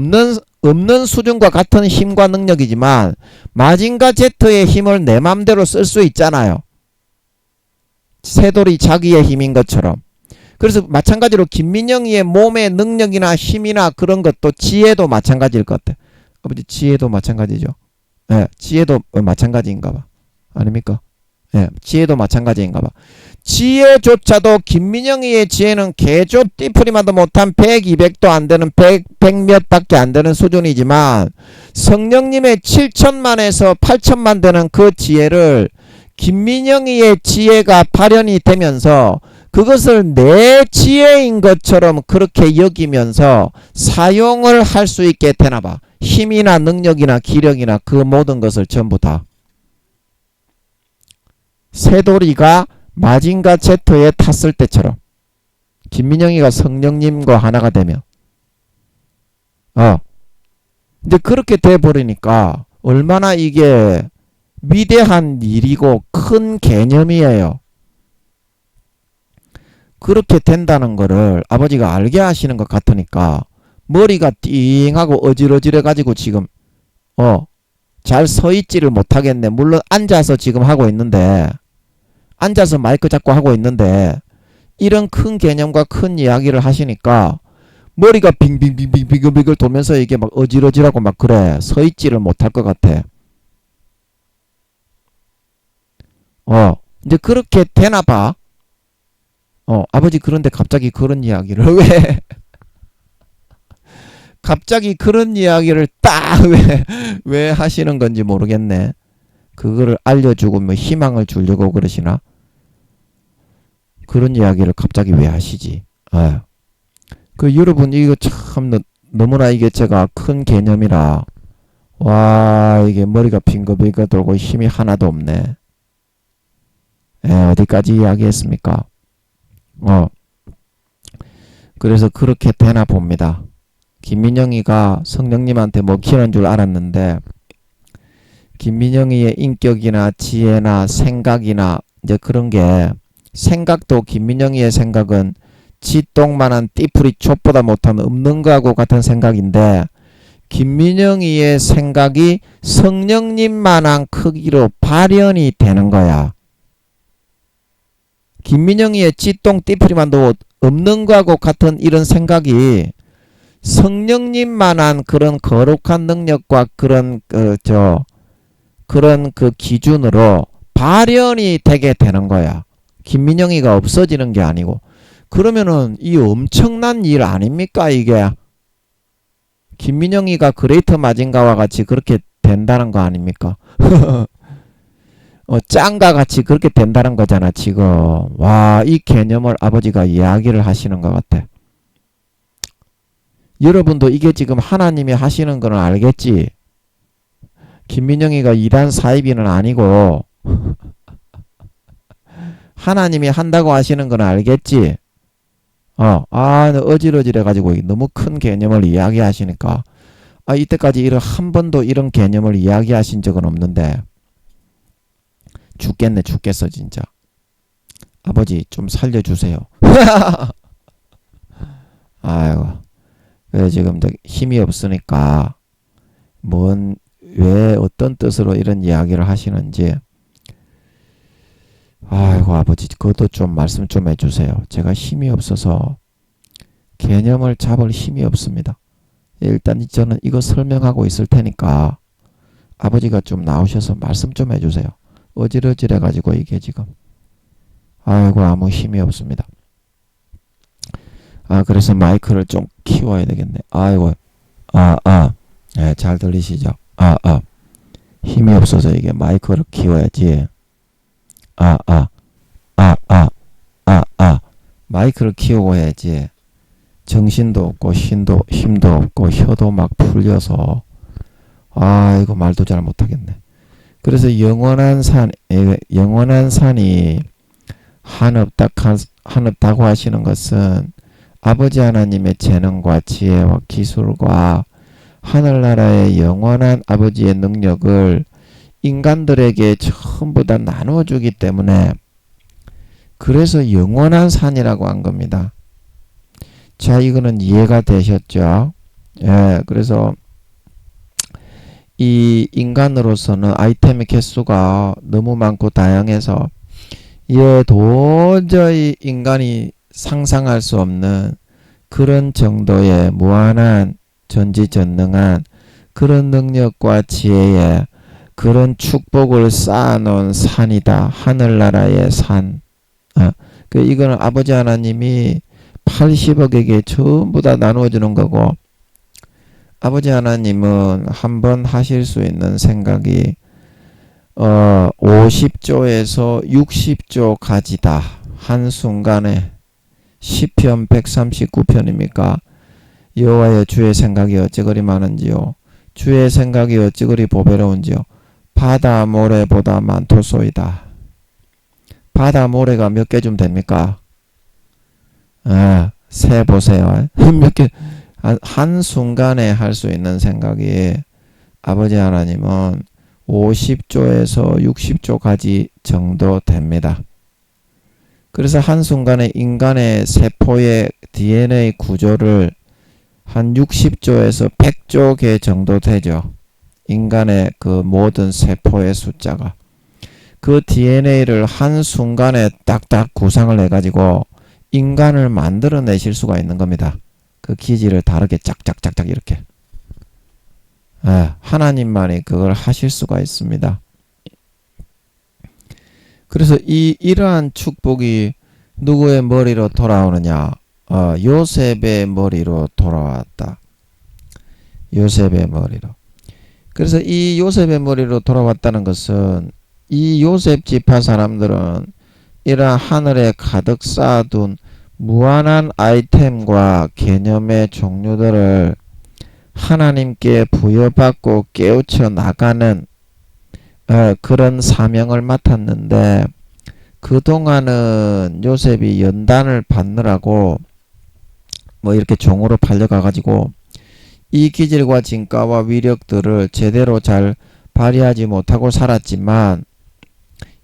없는 수준과 같은 힘과 능력이지만 마징가 제트의 힘을 내 맘대로 쓸 수 있잖아요. 새돌이 자기의 힘인 것처럼. 그래서 마찬가지로 김민영이의 몸의 능력이나 힘이나 그런 것도 지혜도 마찬가지일 것 같아. 아버지 지혜도 마찬가지죠. 네, 지혜도 마찬가지인가 봐. 아닙니까? 네, 지혜도 마찬가지인가 봐. 지혜조차도 김민영이의 지혜는 개조 띠프리만도 못한 100, 200도 안 되는 100 몇 밖에 안 되는 수준이지만 성령님의 7천만에서 8천만 되는 그 지혜를 김민영이의 지혜가 발현이 되면서 그것을 내 지혜인 것처럼 그렇게 여기면서 사용을 할 수 있게 되나봐. 힘이나 능력이나 기력이나 그 모든 것을 전부 다. 새돌이가 마징가 제트에 탔을 때처럼 김민영이가 성령님과 하나가 되면 근데 그렇게 돼버리니까 얼마나 이게 위대한 일이고 큰 개념이에요. 그렇게 된다는 거를 아버지가 알게 하시는 것 같으니까 머리가 띵하고 어질어질해 가지고 지금 잘 서 있지를 못하겠네. 물론 앉아서 지금 하고 있는데 앉아서 마이크 잡고 하고 있는데 이런 큰 개념과 큰 이야기를 하시니까 머리가 빙빙빙빙빙빙 돌면서 이게 막 어질어질하고 막 그래. 서 있지를 못할 것 같아. 이제 그렇게 되나 봐. 아버지 그런데 갑자기 그런 이야기를 왜 갑자기 그런 이야기를 딱 왜 하시는 건지 모르겠네. 그거를 알려주고 뭐 희망을 주려고 그러시나? 그런 이야기를 갑자기 왜 하시지? 여러분 이거 참 너무나 이게 제가 큰 개념이라 와 이게 머리가 빙글빙글 돌고 힘이 하나도 없네. 어디까지 이야기했습니까? 그래서 그렇게 되나 봅니다. 김민영이가 성령님한테 먹히는 줄 알았는데 김민영이의 인격이나 지혜나 생각이나 이제 그런 게 생각도 김민영이의 생각은 지똥만한 띠풀이 촛보다 못한 없는 거하고 같은 생각인데 김민영이의 생각이 성령님만한 크기로 발현이 되는 거야. 김민영이의 지똥 띠풀이만도 없는 거하고 같은 이런 생각이 성령님만한 그런 거룩한 능력과 그런 그런 그 기준으로 발현이 되게 되는 거야. 김민영이가 없어지는 게 아니고. 그러면은 이 엄청난 일 아닙니까 이게? 김민영이가 그레이터 마징가와 같이 그렇게 된다는 거 아닙니까? 짱과 같이 그렇게 된다는 거잖아, 지금. 와, 이 개념을 아버지가 이야기를 하시는 것 같아. 여러분도 이게 지금 하나님이 하시는 거는 알겠지? 김민영이가 이단 사입이는 아니고, 하나님이 한다고 하시는 건 알겠지? 어질어질해가지고 너무 큰 개념을 이야기하시니까, 이때까지 한 번도 이런 개념을 이야기하신 적은 없는데, 죽겠어, 진짜. 아버지, 좀 살려주세요. 아이고. 그래, 지금 힘이 없으니까, 왜 어떤 뜻으로 이런 이야기를 하시는지, 아이고, 아버지, 그것도 좀 말씀 좀 해주세요. 제가 힘이 없어서 개념을 잡을 힘이 없습니다. 일단 저는 이거 설명하고 있을 테니까 아버지가 좀 나오셔서 말씀 좀 해주세요. 어질어질해가지고 이게 지금. 아이고, 아무 힘이 없습니다. 그래서 마이크를 좀 키워야 되겠네. 아이고, 네, 잘 들리시죠? 힘이 없어서 이게 마이크를 키워야지. 마이크를 키우고 해야지. 정신도 없고 힘도 없고 혀도 막 풀려서 이거 말도 잘 못하겠네. 그래서 영원한 산이 한없다고 하시는 것은 아버지 하나님의 재능과 지혜와 기술과 하늘나라의 영원한 아버지의 능력을 인간들에게 전부 다 나누어 주기 때문에 그래서 영원한 산이라고 한 겁니다. 자, 이거는 이해가 되셨죠? 예, 그래서 이 인간으로서는 아이템의 개수가 너무 많고 다양해서 도저히 인간이 상상할 수 없는 그런 정도의 무한한 전지전능한 그런 능력과 지혜에 그런 축복을 쌓아놓은 산이다. 하늘나라의 산. 이거는 아버지 하나님이 80억에게 전부 다 나누어주는 거고, 아버지 하나님은 한번 하실 수 있는 생각이 50조에서 60조까지다. 한순간에. 시편 139편입니까? 여호와여, 주의 생각이 어찌 그리 많은지요. 주의 생각이 어찌 그리 보배로운지요. 바다 모래보다 많도소이다. 바다 모래가 몇 개 좀 됩니까? 세 보세요. 몇 개, 한순간에 할 수 있는 생각이 아버지 하나님은 50조에서 60조까지 정도 됩니다. 그래서 한순간에 인간의 세포의 DNA 구조를 한 60조에서 100조 개 정도 되죠. 인간의 그 모든 세포의 숫자가. 그 DNA를 한순간에 딱딱 구상을 해가지고 인간을 만들어내실 수가 있는 겁니다. 그 기질을 다르게 짝짝짝짝 이렇게. 하나님만이 그걸 하실 수가 있습니다. 그래서 이러한 축복이 누구의 머리로 돌아오느냐? 요셉의 머리로 돌아왔다. 요셉의 머리로. 그래서 이 요셉의 머리로 돌아왔다는 것은 이 요셉 지파 사람들은 이러한 하늘에 가득 쌓아둔 무한한 아이템과 개념의 종류들을 하나님께 부여받고 깨우쳐 나가는 그런 사명을 맡았는데, 그동안은 요셉이 연단을 받느라고 이렇게 종으로 팔려가가지고 이 기질과 진가와 위력들을 제대로 잘 발휘하지 못하고 살았지만,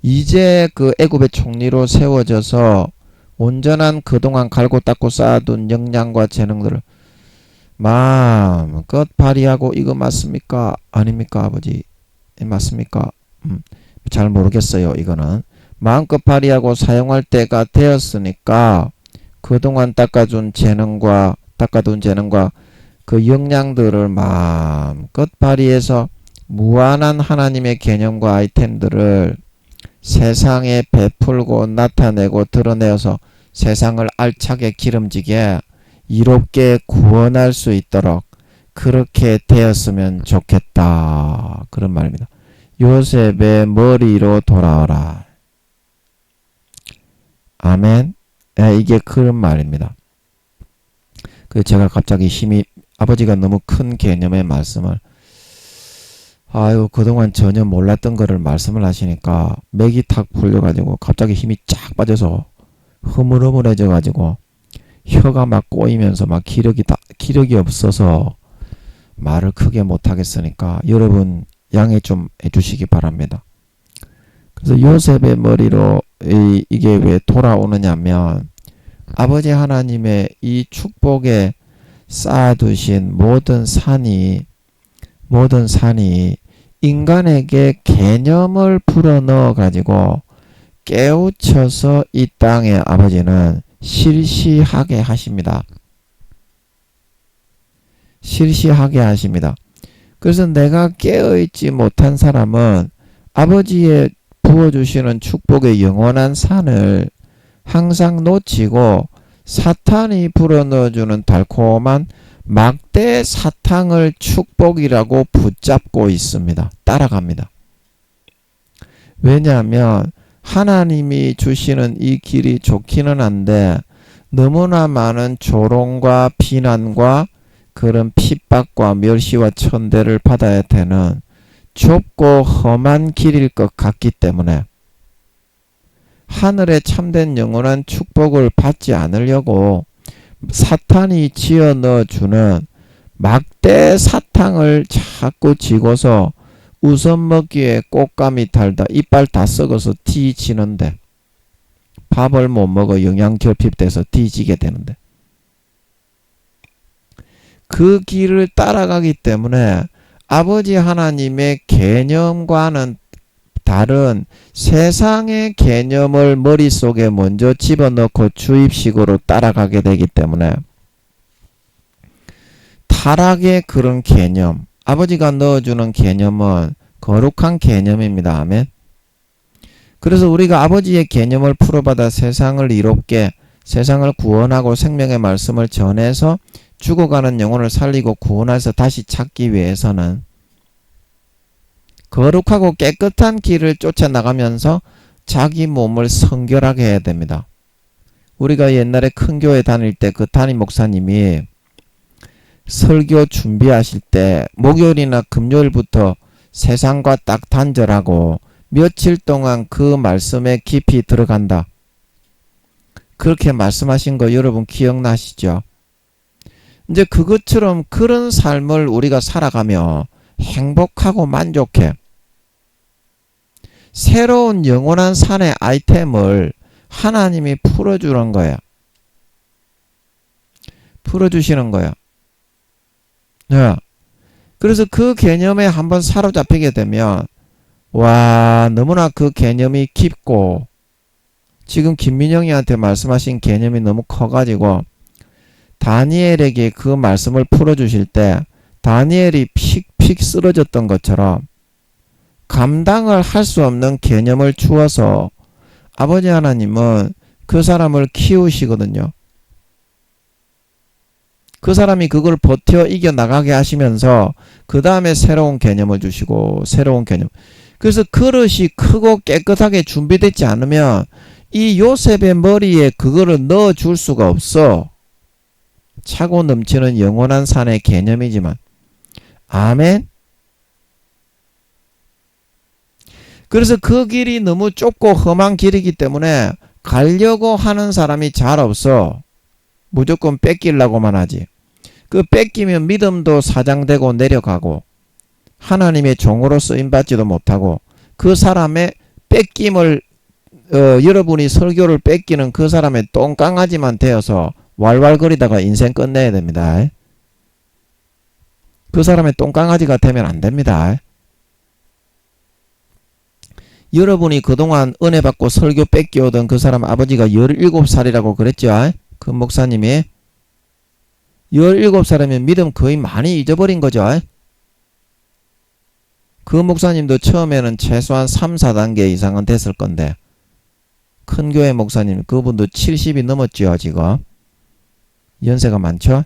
이제 그 애굽의 총리로 세워져서 온전한 그동안 갈고 닦고 쌓아둔 역량과 재능들을 마음껏 발휘하고, 이거 맞습니까? 아닙니까, 아버지? 맞습니까? 잘 모르겠어요. 이거는 마음껏 발휘하고 사용할 때가 되었으니까 그동안 닦아둔 재능과 그 역량들을 마음껏 발휘해서 무한한 하나님의 개념과 아이템들을 세상에 베풀고 나타내고 드러내어서 세상을 알차게 기름지게 이롭게 구원할 수 있도록 그렇게 되었으면 좋겠다. 그런 말입니다. 요셉의 머리로 돌아오라. 아멘. 이게 그런 말입니다. 그 제가 갑자기 힘이 아버지가 너무 큰 개념의 말씀을 그동안 전혀 몰랐던 거를 말씀을 하시니까 맥이 탁 풀려가지고 갑자기 힘이 쫙 빠져서 흐물흐물해져가지고 혀가 막 꼬이면서 막 기력이 없어서 말을 크게 못하겠으니까 여러분 양해 좀 해주시기 바랍니다. 그래서 요셉의 머리로 이게 왜 돌아오느냐면 아버지 하나님의 이 축복에 쌓아두신 모든 산이 인간에게 개념을 불어넣어 가지고 깨우쳐서 이 땅에 아버지는 실시하게 하십니다. 실시하게 하십니다. 그래서 내가 깨어있지 못한 사람은 아버지의 부어주시는 축복의 영원한 산을 항상 놓치고 사탄이 불어넣어주는 달콤한 막대 사탕을 축복이라고 붙잡고 있습니다. 따라갑니다. 왜냐하면 하나님이 주시는 이 길이 좋기는 한데 너무나 많은 조롱과 비난과 그런 핍박과 멸시와 천대를 받아야 되는 좁고 험한 길일 것 같기 때문에 하늘의 참된 영원한 축복을 받지 않으려고 사탄이 지어 넣어주는 막대 사탕을 자꾸 쥐고서 우선 먹기에 꽃감이 달다 이빨 다 썩어서 뒤지는데 밥을 못 먹어 영양 결핍돼서 뒤지게 되는데 그 길을 따라가기 때문에 아버지 하나님의 개념과는 다른 세상의 개념을 머릿속에 먼저 집어넣고 주입식으로 따라가게 되기 때문에 타락의 그런 개념, 아버지가 넣어주는 개념은 거룩한 개념입니다. 아멘. 그래서 우리가 아버지의 개념을 풀어받아 세상을 이롭게 세상을 구원하고 생명의 말씀을 전해서 죽어가는 영혼을 살리고 구원해서 다시 찾기 위해서는 거룩하고 깨끗한 길을 쫓아나가면서 자기 몸을 성결하게 해야 됩니다. 우리가 옛날에 큰 교회 다닐 때 그 담임 목사님이 설교 준비하실 때 목요일이나 금요일부터 세상과 딱 단절하고 며칠 동안 그 말씀에 깊이 들어간다. 그렇게 말씀하신 거 여러분 기억나시죠? 이제 그것처럼 그런 삶을 우리가 살아가며 행복하고 만족해. 새로운 영원한 산의 아이템을 하나님이 풀어주는 거야. 풀어주시는 거야. 네. 그래서 그 개념에 한번 사로잡히게 되면 와 너무나 그 개념이 깊고 지금 김민영이한테 말씀하신 개념이 너무 커가지고 다니엘에게 그 말씀을 풀어주실 때 다니엘이 픽픽 쓰러졌던 것처럼 감당을 할 수 없는 개념을 주어서 아버지 하나님은 그 사람을 키우시거든요. 그 사람이 그걸 버텨 이겨나가게 하시면서 그 다음에 새로운 개념을 주시고 새로운 개념. 그래서 그릇이 크고 깨끗하게 준비되지 않으면 이 요셉의 머리에 그거를 넣어줄 수가 없어. 차고 넘치는 영원한 산의 개념이지만 아멘. 그래서 그 길이 너무 좁고 험한 길이기 때문에 가려고 하는 사람이 잘 없어. 무조건 뺏기려고만 하지. 그 뺏기면 믿음도 사장되고 내려가고 하나님의 종으로 쓰임받지도 못하고 그 사람의 뺏김을 여러분이 설교를 뺏기는 그 사람의 똥강아지만 되어서 왈왈거리다가 인생 끝내야 됩니다. 그 사람의 똥강아지가 되면 안 됩니다. 여러분이 그동안 은혜 받고 설교 뺏겨오던 그 사람 아버지가 17살이라고 그랬죠. 그 목사님이 17살이면 믿음 거의 많이 잊어버린 거죠. 그 목사님도 처음에는 최소한 3, 4단계 이상은 됐을 건데 큰 교회 목사님 그분도 70이 넘었죠. 지금 연세가 많죠.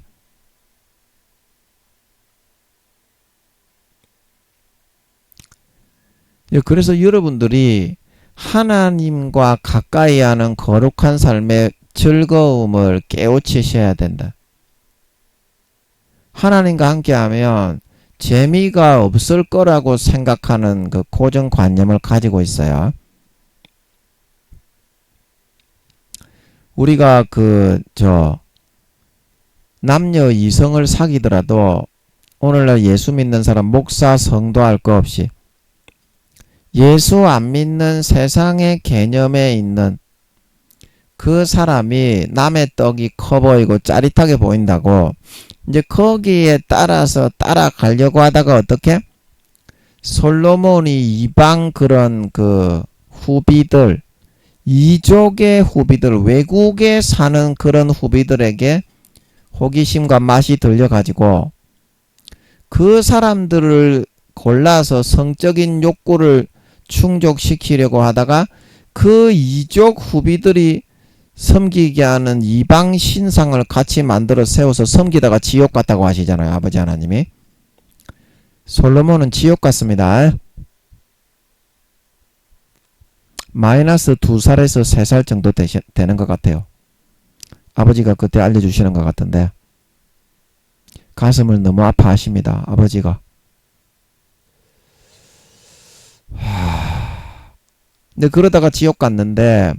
그래서 여러분들이 하나님과 가까이 하는 거룩한 삶의 즐거움을 깨우치셔야 된다. 하나님과 함께하면 재미가 없을 거라고 생각하는 그 고정관념을 가지고 있어요. 우리가 남녀 이성을 사귀더라도 오늘날 예수 믿는 사람 목사 성도 할 거 없이 예수 안 믿는 세상의 개념에 있는 그 사람이 남의 떡이 커 보이고 짜릿하게 보인다고 이제 거기에 따라서 따라가려고 하다가 어떻게? 솔로몬이 이방 그런 후비들, 이족의 후비들, 외국에 사는 그런 후비들에게 호기심과 맛이 들려가지고 그 사람들을 골라서 성적인 욕구를 충족시키려고 하다가 그 이족 후비들이 섬기게 하는 이방 신상을 같이 만들어 세워서 섬기다가 지옥 갔다고 하시잖아요. 아버지 하나님이. 솔로몬은 지옥 갔습니다. 마이너스 2살에서 3살 정도 되는 것 같아요. 아버지가 그때 알려주시는 것 같은데 가슴을 너무 아파하십니다. 아버지가. 근데 그러다가 지옥 갔는데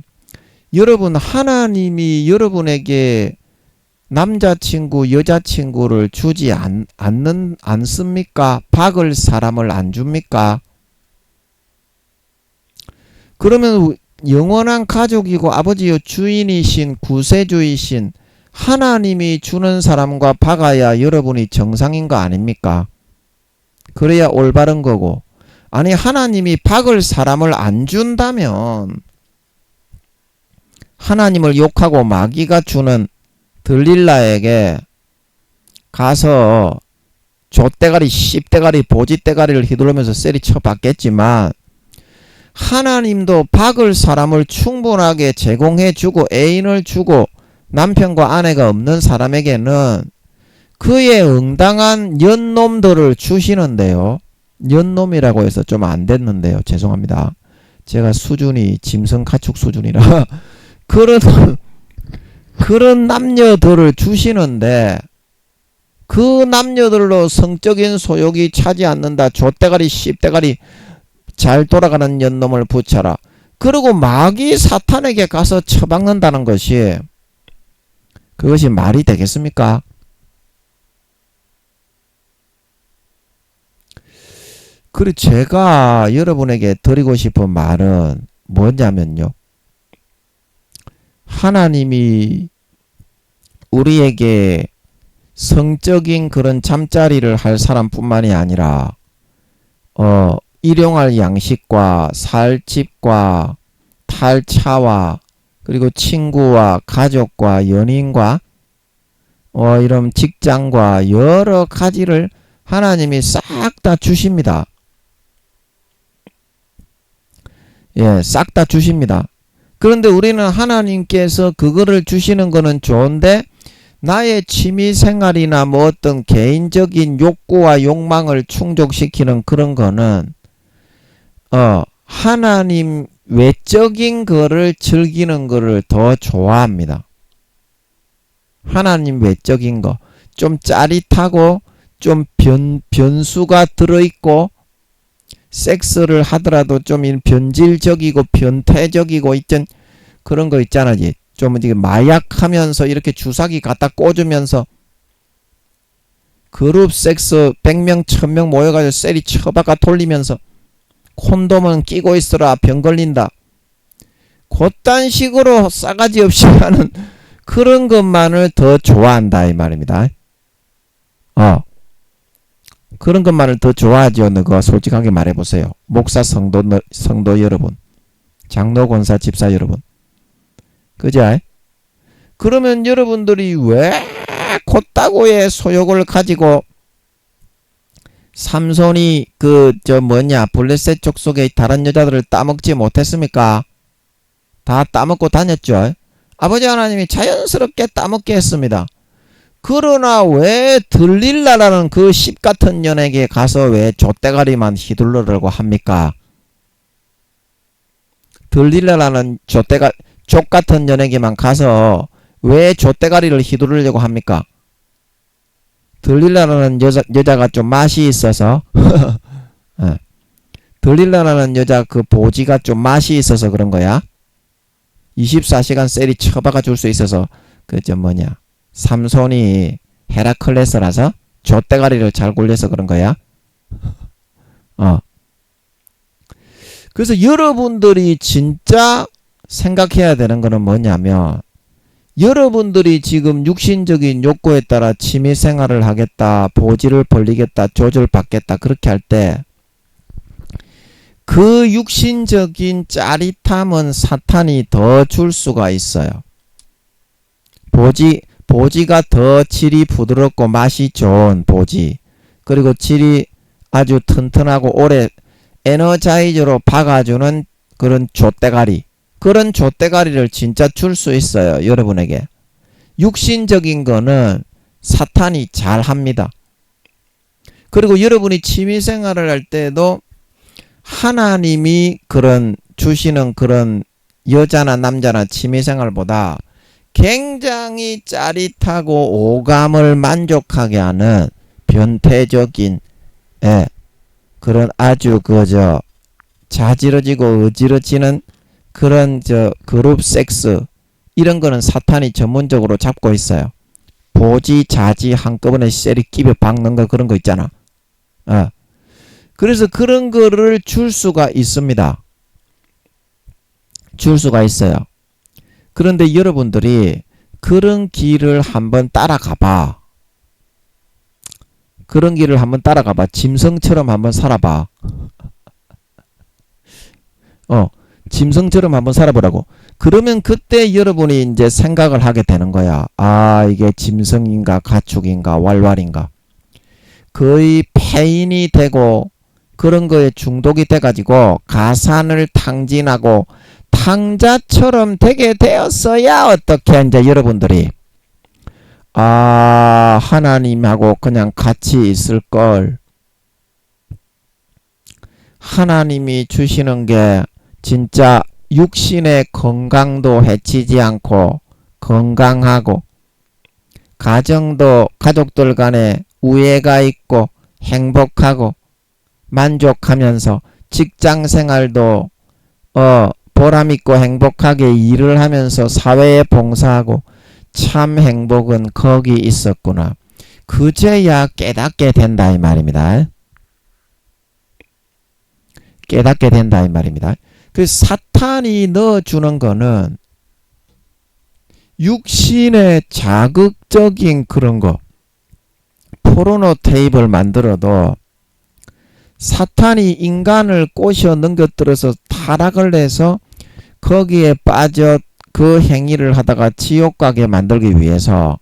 여러분 하나님이 여러분에게 남자친구 여자친구를 주지 않습니까? 박을 사람을 안 줍니까? 그러면 영원한 가족이고 아버지요 주인이신 구세주이신 하나님이 주는 사람과 박아야 여러분이 정상인 거 아닙니까? 그래야 올바른 거고. 아니 하나님이 박을 사람을 안 준다면 하나님을 욕하고 마귀가 주는 들릴라에게 가서 좆대가리 씹대가리 보지대가리를 휘두르면서 세리 쳐받겠지만 하나님도 박을 사람을 충분하게 제공해 주고 애인을 주고 남편과 아내가 없는 사람에게는 그의 응당한 연놈들을 주시는데요. 연놈이라고 해서 좀 안 됐는데요. 죄송합니다. 제가 수준이 짐승 가축 수준이라 그런 남녀들을 주시는데 그 남녀들로 성적인 소욕이 차지 않는다. 좆대가리 씹대가리 잘 돌아가는 연놈을 붙여라. 그리고 마귀 사탄에게 가서 처박는다는 것이 그것이 말이 되겠습니까? 그리고 제가 여러분에게 드리고 싶은 말은 뭐냐면요. 하나님이 우리에게 성적인 그런 잠자리를 할 사람뿐만이 아니라 일용할 양식과 살 집과 탈 차와 그리고 친구와 가족과 연인과 이런 직장과 여러 가지를 하나님이 싹 다 주십니다. 예, 싹 다 주십니다. 그런데 우리는 하나님께서 그거를 주시는 거는 좋은데 나의 취미생활이나 뭐 어떤 개인적인 욕구와 욕망을 충족시키는 그런 거는 하나님 외적인 거를 즐기는 거를 더 좋아합니다. 하나님 외적인 거 좀 짜릿하고 좀 변수가 들어있고 섹스를 하더라도 좀 변질적이고 변태적이고 있던 그런 거 있잖아. 좀 이게 마약하면서 이렇게 주사기 갖다 꽂으면서 그룹 섹스 100명 1000명 모여가지고 셀이 쳐박아 돌리면서 콘돔은 끼고 있어라 병 걸린다. 그딴 식으로 싸가지 없이 하는 그런 것만을 더 좋아한다 이 말입니다. 그런 것만을 더 좋아하죠. 그거 솔직하게 말해보세요. 목사 성도 여러분, 장로 권사 집사 여러분, 그죠? 그러면 여러분들이 왜 곧다고의 소욕을 가지고 삼손이 블레셋 족속의 다른 여자들을 따먹지 못했습니까? 다 따먹고 다녔죠. 아버지 하나님이 자연스럽게 따먹게 했습니다. 그러나 왜 들릴라라는 그 씹같은 년에게 가서 왜 좆대가리만 휘둘러라고 합니까? 들릴라라는 족같은 연예계만 가서 왜 족대가리를 휘두르려고 합니까? 들릴라라는 여자가 좀 맛이 있어서 예. 들릴라라는 여자 그 보지가 좀 맛이 있어서 그런 거야. 24시간 셀이 처박아 줄 수 있어서 삼손이 헤라클레스라서 족대가리를 잘 굴려서 그런 거야. 그래서 여러분들이 진짜 생각해야 되는 거는 뭐냐면, 여러분들이 지금 육신적인 욕구에 따라 취미생활을 하겠다, 보지를 벌리겠다, 조절받겠다 그렇게 할 때 그 육신적인 짜릿함은 사탄이 더 줄 수가 있어요. 보지가 더 질이 부드럽고 맛이 좋은 보지, 그리고 질이 아주 튼튼하고 오래 에너자이저로 박아주는 그런 족대가리, 그런 족대가리를 진짜 줄 수 있어요. 여러분에게. 육신적인 거는 사탄이 잘 합니다. 그리고 여러분이 취미생활을 할 때도 하나님이 그런 주시는 그런 여자나 남자나 취미생활보다 굉장히 짜릿하고 오감을 만족하게 하는 변태적인 그런 아주 자지러지고 어지러지는 그런 그룹 섹스, 이런 거는 사탄이 전문적으로 잡고 있어요. 보지 자지 한꺼번에 셀이 끼며 박는 거, 그런 거 있잖아. 그래서 그런 거를 줄 수가 있습니다. 줄 수가 있어요. 그런데 여러분들이 그런 길을 한번 따라가봐. 그런 길을 한번 따라가봐. 짐승처럼 한번 살아봐. 짐승처럼 한번 살아보라고. 그러면 그때 여러분이 이제 생각을 하게 되는 거야. 아, 이게 짐승인가 가축인가 왈왈인가. 거의 폐인이 되고 그런 거에 중독이 돼가지고 가산을 탕진하고 탕자처럼 되게 되었어야 어떻게 이제 여러분들이 하나님하고 그냥 같이 있을 걸. 하나님이 주시는 게 진짜 육신의 건강도 해치지 않고 건강하고 가정도 가족들 간에 우애가 있고 행복하고 만족하면서 직장 생활도 보람있고 행복하게 일을 하면서 사회에 봉사하고 참 행복은 거기 있었구나. 그제야 깨닫게 된다 이 말입니다. 깨닫게 된다 이 말입니다. 그 사탄이 넣어주는 거는 육신의 자극적인 그런 거, 포르노 테이프를 만들어도 사탄이 인간을 꼬셔 넘겨들어서 타락을 해서 거기에 빠져 그 행위를 하다가 지옥 가게 만들기 위해서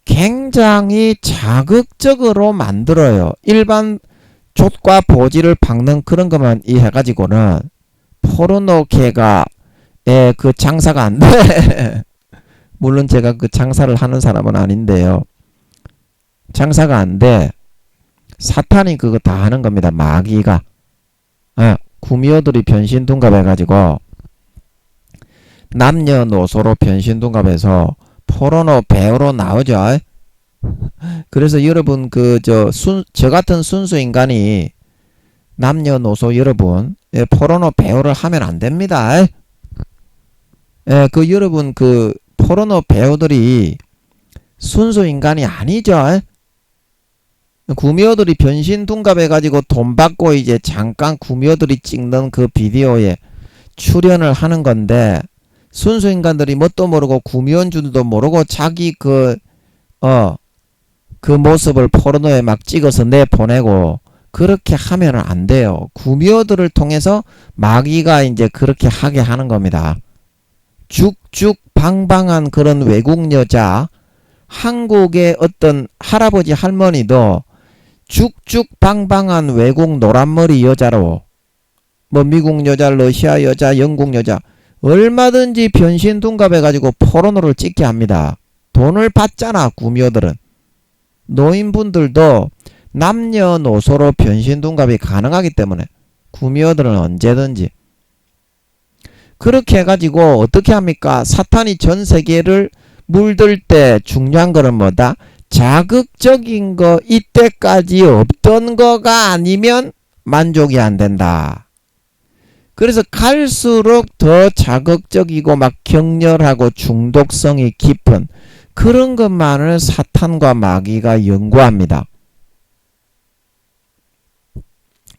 굉장히 자극적으로 만들어요. 일반 족과 보지를 박는 그런 것만 이해가지고는 포르노계가 그 장사가 안 돼. 물론 제가 그 장사를 하는 사람은 아닌데요. 장사가 안 돼. 사탄이 그거 다 하는 겁니다. 마귀가. 구미호들이 변신둔갑해가지고 남녀노소로 변신둔갑해서 포르노 배우로 나오죠. 그래서 여러분 저 같은 순수 인간이 남녀노소 여러분 포르노 배우를 하면 안 됩니다. 여러분 포르노 배우들이 순수 인간이 아니죠. 구미호들이 변신둔갑해가지고 돈 받고 이제 잠깐 구미호들이 찍는 그 비디오에 출연을 하는 건데, 순수 인간들이 뭣도 모르고 구미호인 줄도 모르고 자기 그 모습을 포르노에 막 찍어서 내보내고 그렇게 하면 안 돼요. 구미호들을 통해서 마귀가 이제 그렇게 하게 하는 겁니다. 죽죽방방한 그런 외국 여자, 한국의 어떤 할아버지 할머니도 죽죽방방한 외국 노란머리 여자로, 뭐 미국 여자, 러시아 여자, 영국 여자 얼마든지 변신둔갑해가지고 포르노를 찍게 합니다. 돈을 받잖아. 구미호들은. 노인분들도 남녀노소로 변신둔갑이 가능하기 때문에 구미호들은 언제든지. 그렇게 해가지고 어떻게 합니까? 사탄이 전 세계를 물들 때 중요한 거는 뭐다? 자극적인 거 이때까지 없던 거가 아니면 만족이 안 된다. 그래서 갈수록 더 자극적이고 막 격렬하고 중독성이 깊은 그런 것만을 사탄과 마귀가 연구합니다.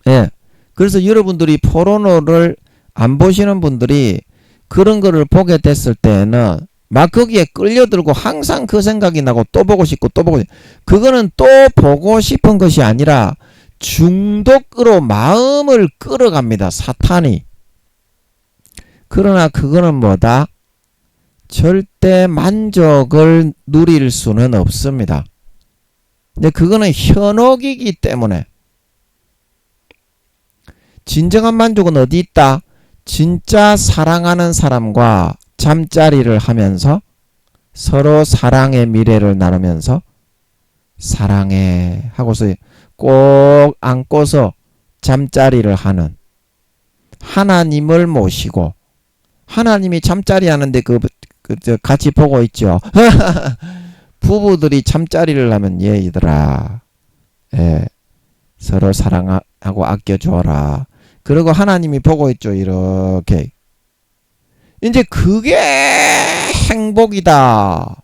예. 그래서 여러분들이 포르노를 안 보시는 분들이 그런 거를 보게 됐을 때에는 막 거기에 끌려들고 항상 그 생각이 나고 또 보고 싶고 또 보고 싶고, 그거는 또 보고 싶은 것이 아니라 중독으로 마음을 끌어갑니다. 사탄이. 그러나 그거는 뭐다? 절대 만족을 누릴 수는 없습니다. 근데 그거는 현혹이기 때문에. 진정한 만족은 어디 있다? 진짜 사랑하는 사람과 잠자리를 하면서 서로 사랑의 미래를 나누면서 사랑해 하고서 꼭 안고서 잠자리를 하는, 하나님을 모시고, 하나님이 잠자리 하는데 같이 보고 있죠. 부부들이 잠자리를 하면 얘들아, 서로 사랑하고 아껴줘라. 그리고 하나님이 보고 있죠. 이렇게. 이제 그게 행복이다.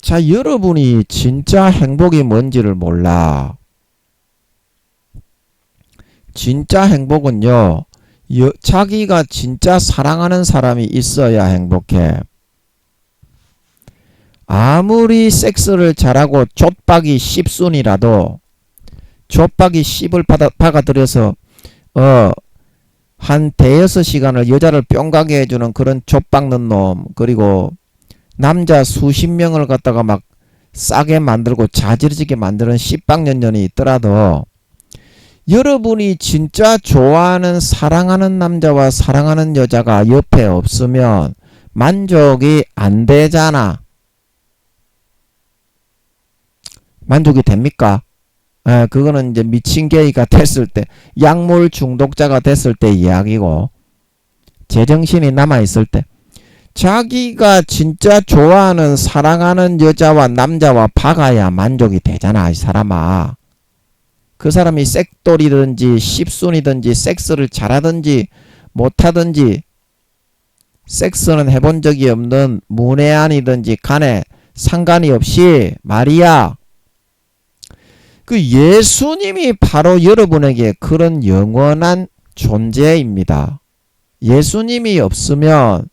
자, 여러분이 진짜 행복이 뭔지를 몰라. 진짜 행복은요, 자기가 진짜 사랑하는 사람이 있어야 행복해. 아무리 섹스를 잘하고 좆박이 10순이라도 좆박이 10을 박아들여서 한 대여섯 시간을 여자를 뿅 가게 해주는 그런 좆박는 놈, 그리고 남자 수십 명을 갖다가 막 싸게 만들고 자지러지게 만드는 씨빵년년이 있더라도 여러분이 진짜 좋아하는 사랑하는 남자와 사랑하는 여자가 옆에 없으면 만족이 안 되잖아. 만족이 됩니까? 그거는 이제 미친 게이가 됐을 때, 약물 중독자가 됐을 때 이야기고, 제정신이 남아있을 때, 자기가 진짜 좋아하는 사랑하는 여자와 남자와 박아야 만족이 되잖아, 이 사람아. 그 사람이 섹돌이든지 십순이든지 섹스를 잘하든지 못하든지 섹스는 해본 적이 없는 문외한이든지 간에 상관이 없이 말이야. 그 예수님이 바로 여러분에게 그런 영원한 존재입니다. 예수님이 없으면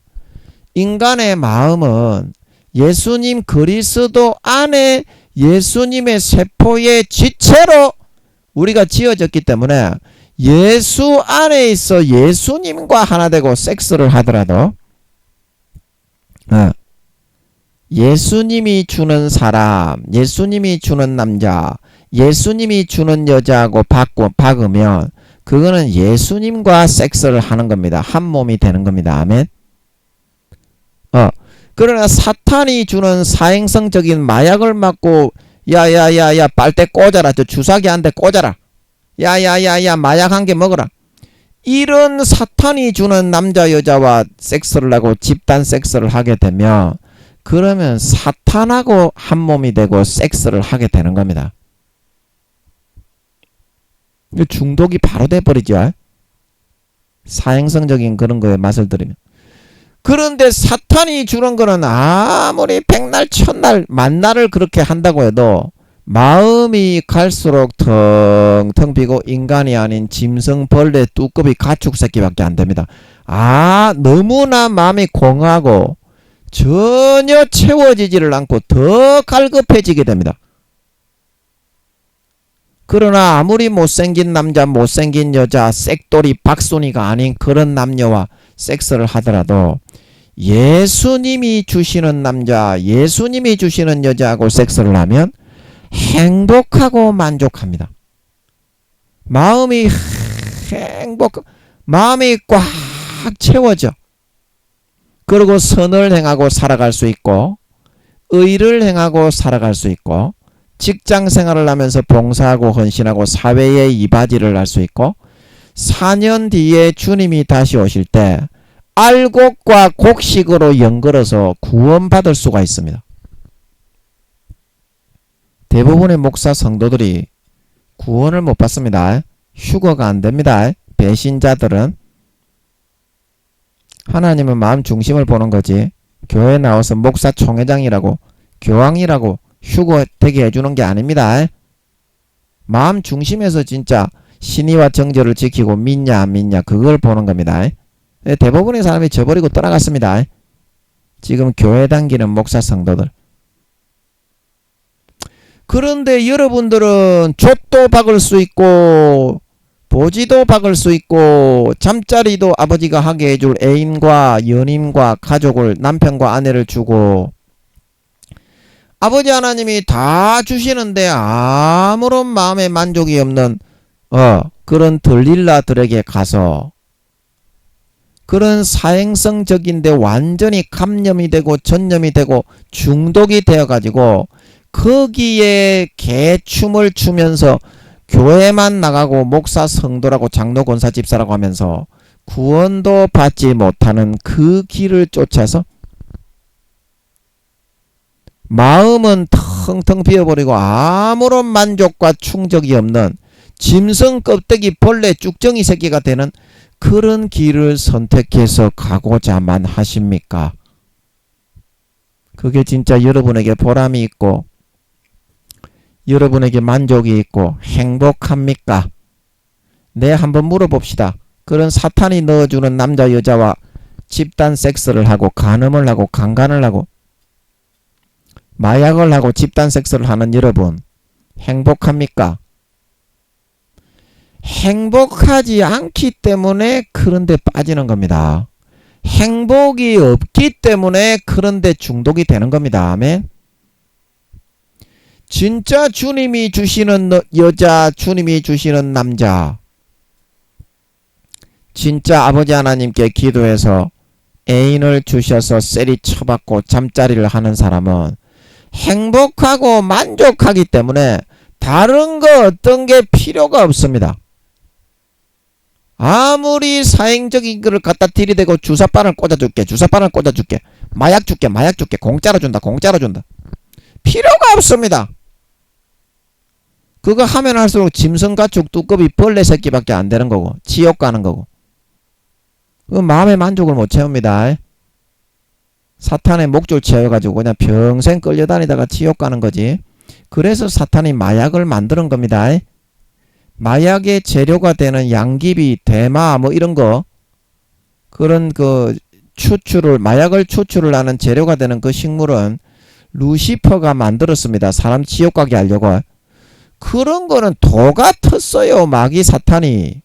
인간의 마음은 예수님 그리스도 안에 예수님의 세포의 지체로 우리가 지어졌기 때문에 예수 안에 있어 예수님과 하나 되고 섹스를 하더라도 예수님이 주는 사람, 예수님이 주는 남자, 예수님이 주는 여자하고 박으면 그거는 예수님과 섹스를 하는 겁니다. 한 몸이 되는 겁니다. 아멘. 그러나 사탄이 주는 사행성적인 마약을 맞고 야야야야 빨대 꽂아라. 저 주사기 한 대 꽂아라. 야야야야 마약 한 개 먹어라. 이런 사탄이 주는 남자 여자와 섹스를 하고 집단 섹스를 하게 되면 그러면 사탄하고 한 몸이 되고 섹스를 하게 되는 겁니다. 중독이 바로 돼버리죠. 사행성적인 그런 거에 맛을 들이면. 그런데 사탄이 주는 거는 아무리 백날 천날 만날을 그렇게 한다고 해도 마음이 갈수록 텅텅 비고 인간이 아닌 짐승 벌레 뚜껑이 가축 새끼밖에 안 됩니다. 너무나 마음이 공하고 전혀 채워지지를 않고 더 갈급해지게 됩니다. 그러나 아무리 못생긴 남자 못생긴 여자 섹돌이 박순이가 아닌 그런 남녀와 섹스를 하더라도 예수님이 주시는 남자 예수님이 주시는 여자하고 섹스를 하면 행복하고 만족합니다. 마음이 꽉 채워져. 그리고 선을 행하고 살아갈 수 있고 의를 행하고 살아갈 수 있고 직장 생활을 하면서 봉사하고 헌신하고 사회에 이바지를 할 수 있고 4년 뒤에 주님이 다시 오실 때 알곡과 곡식으로 연걸어서 구원받을 수가 있습니다. 대부분의 목사 성도들이 구원을 못 받습니다. 휴거가 안 됩니다. 배신자들은. 하나님은 마음 중심을 보는 거지 교회 나와서 목사 총회장이라고 교황이라고 휴거 되게 해주는 게 아닙니다. 마음 중심에서 진짜 신의와 정절을 지키고 믿냐 안 믿냐 그걸 보는 겁니다. 대부분의 사람이 저버리고 떠나갔습니다. 지금 교회 다니는 목사 성도들. 그런데 여러분들은 족도 박을 수 있고 보지도 박을 수 있고 잠자리도 아버지가 하게 해줄 애인과 연인과 가족을 남편과 아내를 주고 아버지 하나님이 다 주시는데 아무런 마음에 만족이 없는 그런 들릴라들에게 가서 그런 사행성적인데 완전히 감염이 되고 전염이 되고 중독이 되어가지고 거기에 개춤을 추면서 교회만 나가고 목사 성도라고 장로 권사 집사라고 하면서 구원도 받지 못하는 그 길을 쫓아서 마음은 텅텅 비어버리고 아무런 만족과 충족이 없는 짐승 껍데기 벌레 쭉정이 새끼가 되는 그런 길을 선택해서 가고자만 하십니까? 그게 진짜 여러분에게 보람이 있고 여러분에게 만족이 있고 행복합니까? 네, 한번 물어봅시다. 그런 사탄이 넣어주는 남자 여자와 집단 섹스를 하고 간음을 하고 강간을 하고 마약을 하고 집단 섹스를 하는 여러분 행복합니까? 행복하지 않기 때문에 그런 데 빠지는 겁니다. 행복이 없기 때문에 그런 데 중독이 되는 겁니다. 아멘. 진짜 주님이 주시는 여자, 주님이 주시는 남자, 진짜 아버지 하나님께 기도해서 애인을 주셔서 세리 쳐받고 잠자리를 하는 사람은 행복하고 만족하기 때문에 다른 거 어떤 게 필요가 없습니다. 아무리 사행적인 거를 갖다 들이대고 주사바늘 꽂아줄게, 주사바늘 꽂아줄게, 마약 줄게, 마약 줄게, 공짜로 준다, 공짜로 준다. 필요가 없습니다. 그거 하면 할수록 짐승가축 뚜껑이 벌레 새끼밖에 안 되는 거고 지옥 가는 거고 그 마음의 만족을 못 채웁니다. 사탄의 목줄 채워가지고 그냥 평생 끌려다니다가 지옥 가는 거지. 그래서 사탄이 마약을 만드는 겁니다. 마약의 재료가 되는 양귀비, 대마 뭐 이런 거 그런 그 추출을 마약을 추출을 하는 재료가 되는 그 식물은 루시퍼가 만들었습니다. 사람 지옥 가게 하려고. 그런 거는 도 같았어요. 마귀 사탄이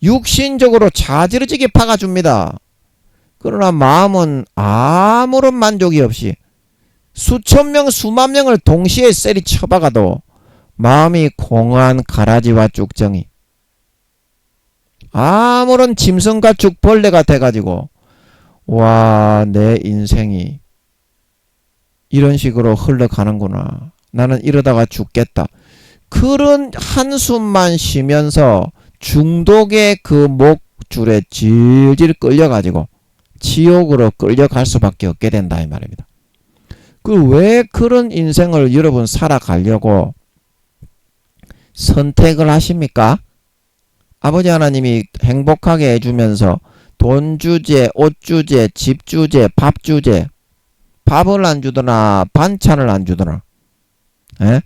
육신적으로 자지러지게 박아줍니다. 그러나 마음은 아무런 만족이 없이 수천 명 수만 명을 동시에 세리 쳐박아도 마음이 공허한 가라지와 쭉정이 아무런 짐승가축 벌레가 돼가지고 와, 내 인생이 이런 식으로 흘러가는구나. 나는 이러다가 죽겠다. 그런 한숨만 쉬면서 중독의 그 목줄에 질질 끌려가지고 지옥으로 끌려갈 수밖에 없게 된다 이 말입니다. 왜 그런 인생을 여러분 살아가려고 선택을 하십니까? 아버지 하나님이 행복하게 해주면서 돈 주제, 옷 주제, 집 주제, 밥 주제, 밥을 안 주더나 반찬을 안 주더나 에?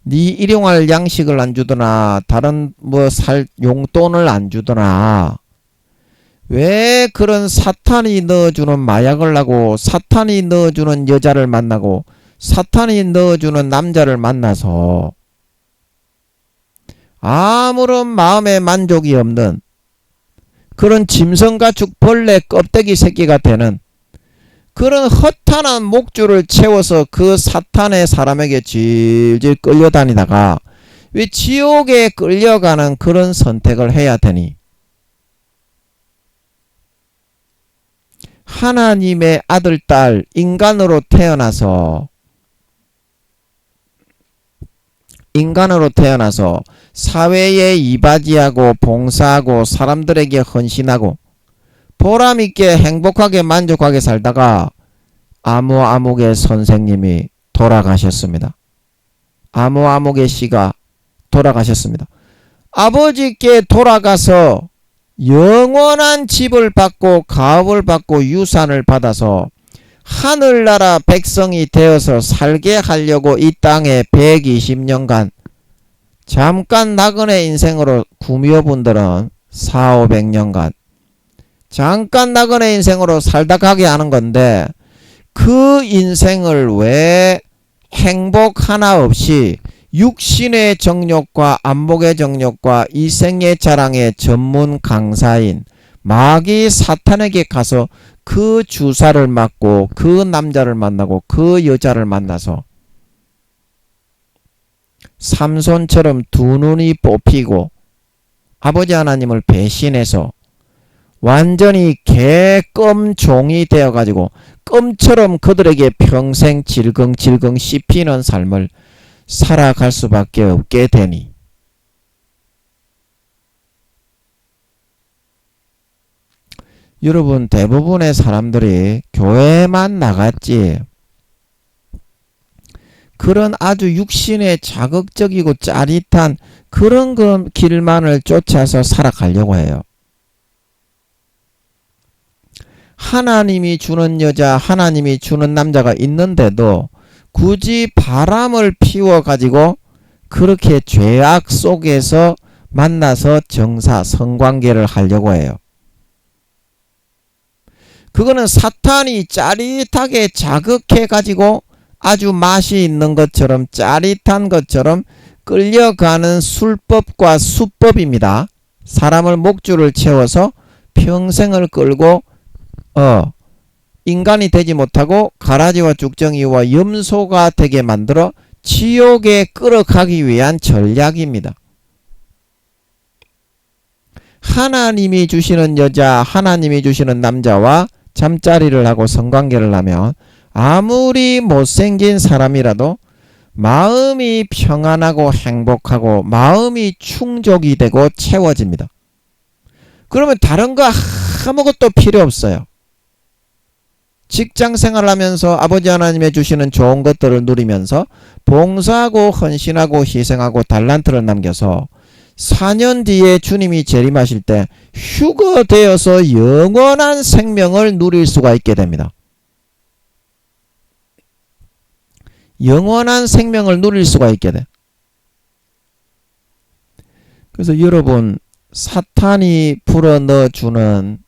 네 일용할 양식을 안 주더나 다른 뭐 살 용돈을 안 주더나 왜 그런 사탄이 넣어주는 마약을 하고 사탄이 넣어주는 여자를 만나고 사탄이 넣어주는 남자를 만나서 아무런 마음의 만족이 없는 그런 짐승가축 벌레 껍데기 새끼가 되는 그런 허탄한 목줄을 채워서 그 사탄의 사람에게 질질 끌려다니다가 왜 지옥에 끌려가는 그런 선택을 해야 되니? 하나님의 아들, 딸, 인간으로 태어나서 인간으로 태어나서 사회에 이바지하고 봉사하고 사람들에게 헌신하고 보람있게 행복하게 만족하게 살다가 아무아무개 선생님이 돌아가셨습니다. 아무아무개 씨가 돌아가셨습니다. 아버지께 돌아가서 영원한 집을 받고 가업을 받고 유산을 받아서 하늘나라 백성이 되어서 살게 하려고 이 땅에 120년간 잠깐 나그네 인생으로 구미호분들은 400~500년간 잠깐 나그네 인생으로 살다 가게 하는 건데 그 인생을 왜 행복 하나 없이 육신의 정욕과 안목의 정욕과 이생의 자랑의 전문 강사인 마귀 사탄에게 가서 그 주사를 맞고 그 남자를 만나고 그 여자를 만나서 삼손처럼 두 눈이 뽑히고 아버지 하나님을 배신해서 완전히 개껌종이 되어가지고 껌처럼 그들에게 평생 질겅질겅 씹히는 삶을 살아갈 수밖에 없게 되니 여러분 대부분의 사람들이 교회만 나갔지 그런 아주 육신의 자극적이고 짜릿한 그런 길만을 쫓아서 살아가려고 해요. 하나님이 주는 여자 하나님이 주는 남자가 있는데도 굳이 바람을 피워가지고 그렇게 죄악 속에서 만나서 정사 성관계를 하려고 해요. 그거는 사탄이 짜릿하게 자극해가지고 아주 맛이 있는 것처럼 짜릿한 것처럼 끌려가는 술법과 수법입니다. 사람을 목줄을 채워서 평생을 끌고 인간이 되지 못하고 가라지와 쭉정이와 염소가 되게 만들어 지옥에 끌어가기 위한 전략입니다. 하나님이 주시는 여자 하나님이 주시는 남자와 잠자리를 하고 성관계를 하면 아무리 못생긴 사람이라도 마음이 평안하고 행복하고 마음이 충족이 되고 채워집니다. 그러면 다른 거 아무것도 필요 없어요. 직장 생활하면서 아버지 하나님의 주시는 좋은 것들을 누리면서 봉사하고 헌신하고 희생하고 달란트를 남겨서 4년 뒤에 주님이 재림하실 때 휴거되어서 영원한 생명을 누릴 수가 있게 됩니다. 영원한 생명을 누릴 수가 있게 돼. 그래서 여러분 사탄이 불어넣어주는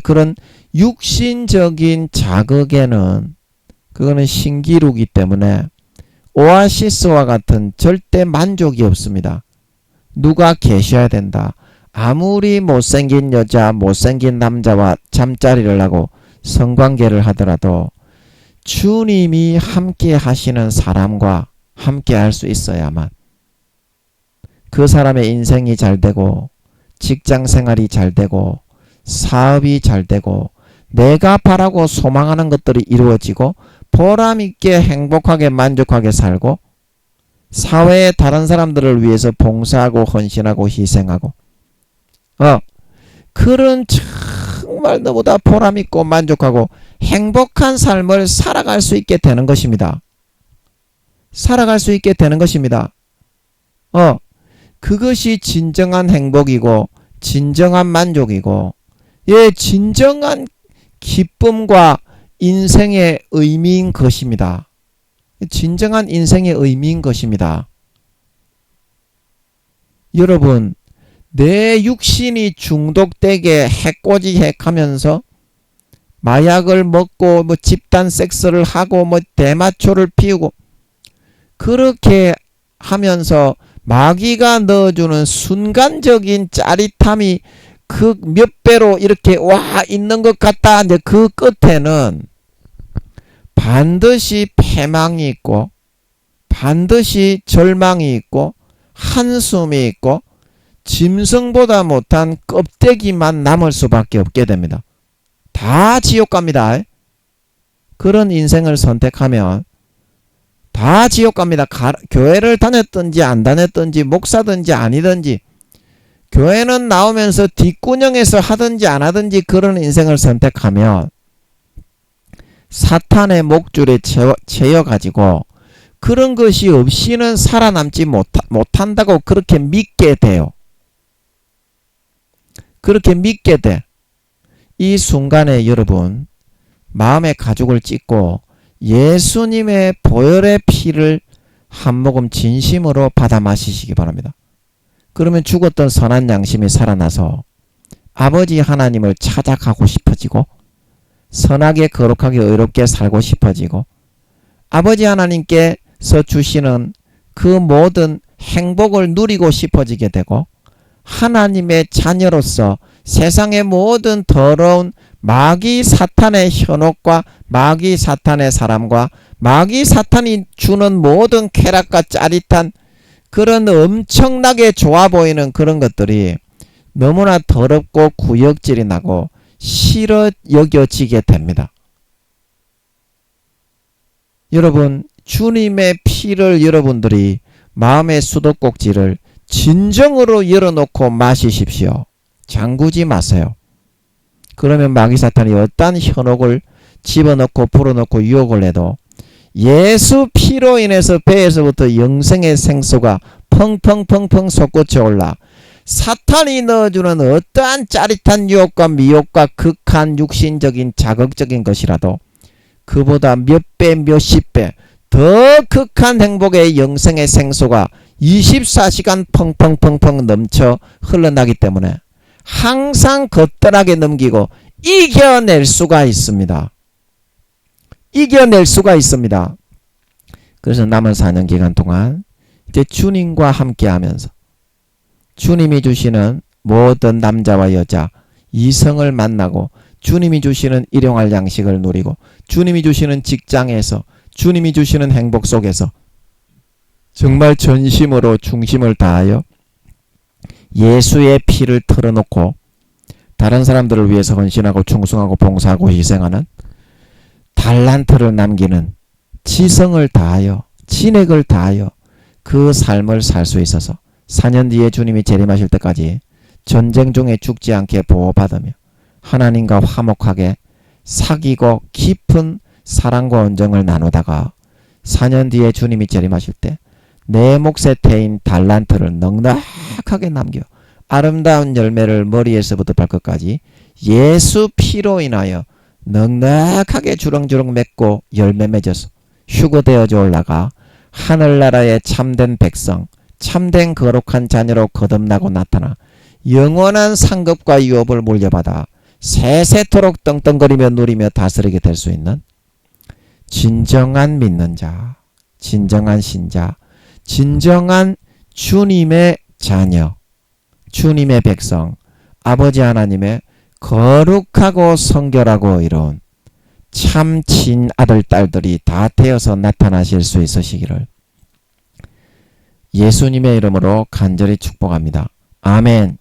그런 육신적인 자극에는 그거는 신기루기 때문에 오아시스와 같은 절대 만족이 없습니다. 누가 계셔야 된다. 아무리 못생긴 여자 못생긴 남자와 잠자리를 하고 성관계를 하더라도 주님이 함께 하시는 사람과 함께 할 수 있어야만 그 사람의 인생이 잘 되고 직장 생활이 잘 되고 사업이 잘 되고 내가 바라고 소망하는 것들이 이루어지고 보람있게 행복하게 만족하게 살고 사회의 다른 사람들을 위해서 봉사하고 헌신하고 희생하고 그런 정말 너무나 보람있고 만족하고 행복한 삶을 살아갈 수 있게 되는 것입니다. 살아갈 수 있게 되는 것입니다. 그것이 진정한 행복이고 진정한 만족이고 진정한 기쁨과 인생의 의미인 것입니다. 진정한 인생의 의미인 것입니다. 여러분 내 육신이 중독되게 해코지해가면서 마약을 먹고 집단 섹스를 하고 대마초를 피우고 그렇게 하면서 마귀가 넣어주는 순간적인 짜릿함이 그 몇 배로 이렇게 와 있는 것 같다. 이제 그 끝에는 반드시 패망이 있고 반드시 절망이 있고 한숨이 있고 짐승보다 못한 껍데기만 남을 수밖에 없게 됩니다. 다 지옥 갑니다. 그런 인생을 선택하면 다 지옥 갑니다. 교회를 다녔든지 안 다녔든지 목사든지 아니든지 교회는 나오면서 뒷구녕에서 하든지 안 하든지 그런 인생을 선택하면 사탄의 목줄에 채여가지고 그런 것이 없이는 살아남지 못한다고 그렇게 믿게 돼요. 그렇게 믿게 돼. 이 순간에 여러분 마음의 가죽을 찢고 예수님의 보혈의 피를 한 모금 진심으로 받아 마시시기 바랍니다. 그러면 죽었던 선한 양심이 살아나서 아버지 하나님을 찾아가고 싶어지고 선하게 거룩하게 의롭게 살고 싶어지고 아버지 하나님께서 주시는 그 모든 행복을 누리고 싶어지게 되고 하나님의 자녀로서 세상의 모든 더러운 마귀 사탄의 현혹과 마귀 사탄의 사람과 마귀 사탄이 주는 모든 쾌락과 짜릿한 그런 엄청나게 좋아 보이는 그런 것들이 너무나 더럽고 구역질이 나고 싫어 여겨지게 됩니다. 여러분 주님의 피를 여러분들이 마음의 수도꼭지를 진정으로 열어놓고 마시십시오. 잠그지 마세요. 그러면 마귀 사탄이 어떠한 현혹을 집어넣고 불어넣고 유혹을 해도 예수 피로 인해서 배에서부터 영생의 생수가 펑펑펑펑 솟구쳐 올라 사탄이 넣어주는 어떠한 짜릿한 유혹과 미혹과 극한 육신적인 자극적인 것이라도 그보다 몇 배 몇십 배 더 극한 행복의 영생의 생수가 24시간 펑펑펑펑 넘쳐 흘러나기 때문에 항상 거뜬하게 넘기고 이겨낼 수가 있습니다. 이겨낼 수가 있습니다. 그래서 남은 4년 기간 동안 이제 주님과 함께 하면서 주님이 주시는 모든 남자와 여자 이성을 만나고 주님이 주시는 일용할 양식을 누리고 주님이 주시는 직장에서 주님이 주시는 행복 속에서 정말 전심으로 중심을 다하여 예수의 피를 털어놓고 다른 사람들을 위해서 헌신하고 충성하고 봉사하고 희생하는 달란트를 남기는 지성을 다하여 진액을 다하여 그 삶을 살 수 있어서 4년 뒤에 주님이 재림하실 때까지 전쟁 중에 죽지 않게 보호받으며 하나님과 화목하게 사귀고 깊은 사랑과 언정을 나누다가 4년 뒤에 주님이 재림하실 때 내 몫의 태인 달란트를 넉넉하게 남겨 아름다운 열매를 머리에서부터 발끝까지 예수 피로 인하여 넉넉하게 주렁주렁 맺고 열매 맺어서 휴거되어져 올라가 하늘나라의 참된 백성 참된 거룩한 자녀로 거듭나고 나타나 영원한 상급과 유업을 물려받아 세세토록 떵떵거리며 누리며 다스리게 될 수 있는 진정한 믿는 자, 진정한 신자, 진정한 주님의 자녀, 주님의 백성, 아버지 하나님의 거룩하고 성결하고 의로운 참 친아들 딸들이 다 되어서 나타나실 수 있으시기를 예수님의 이름으로 간절히 축복합니다. 아멘.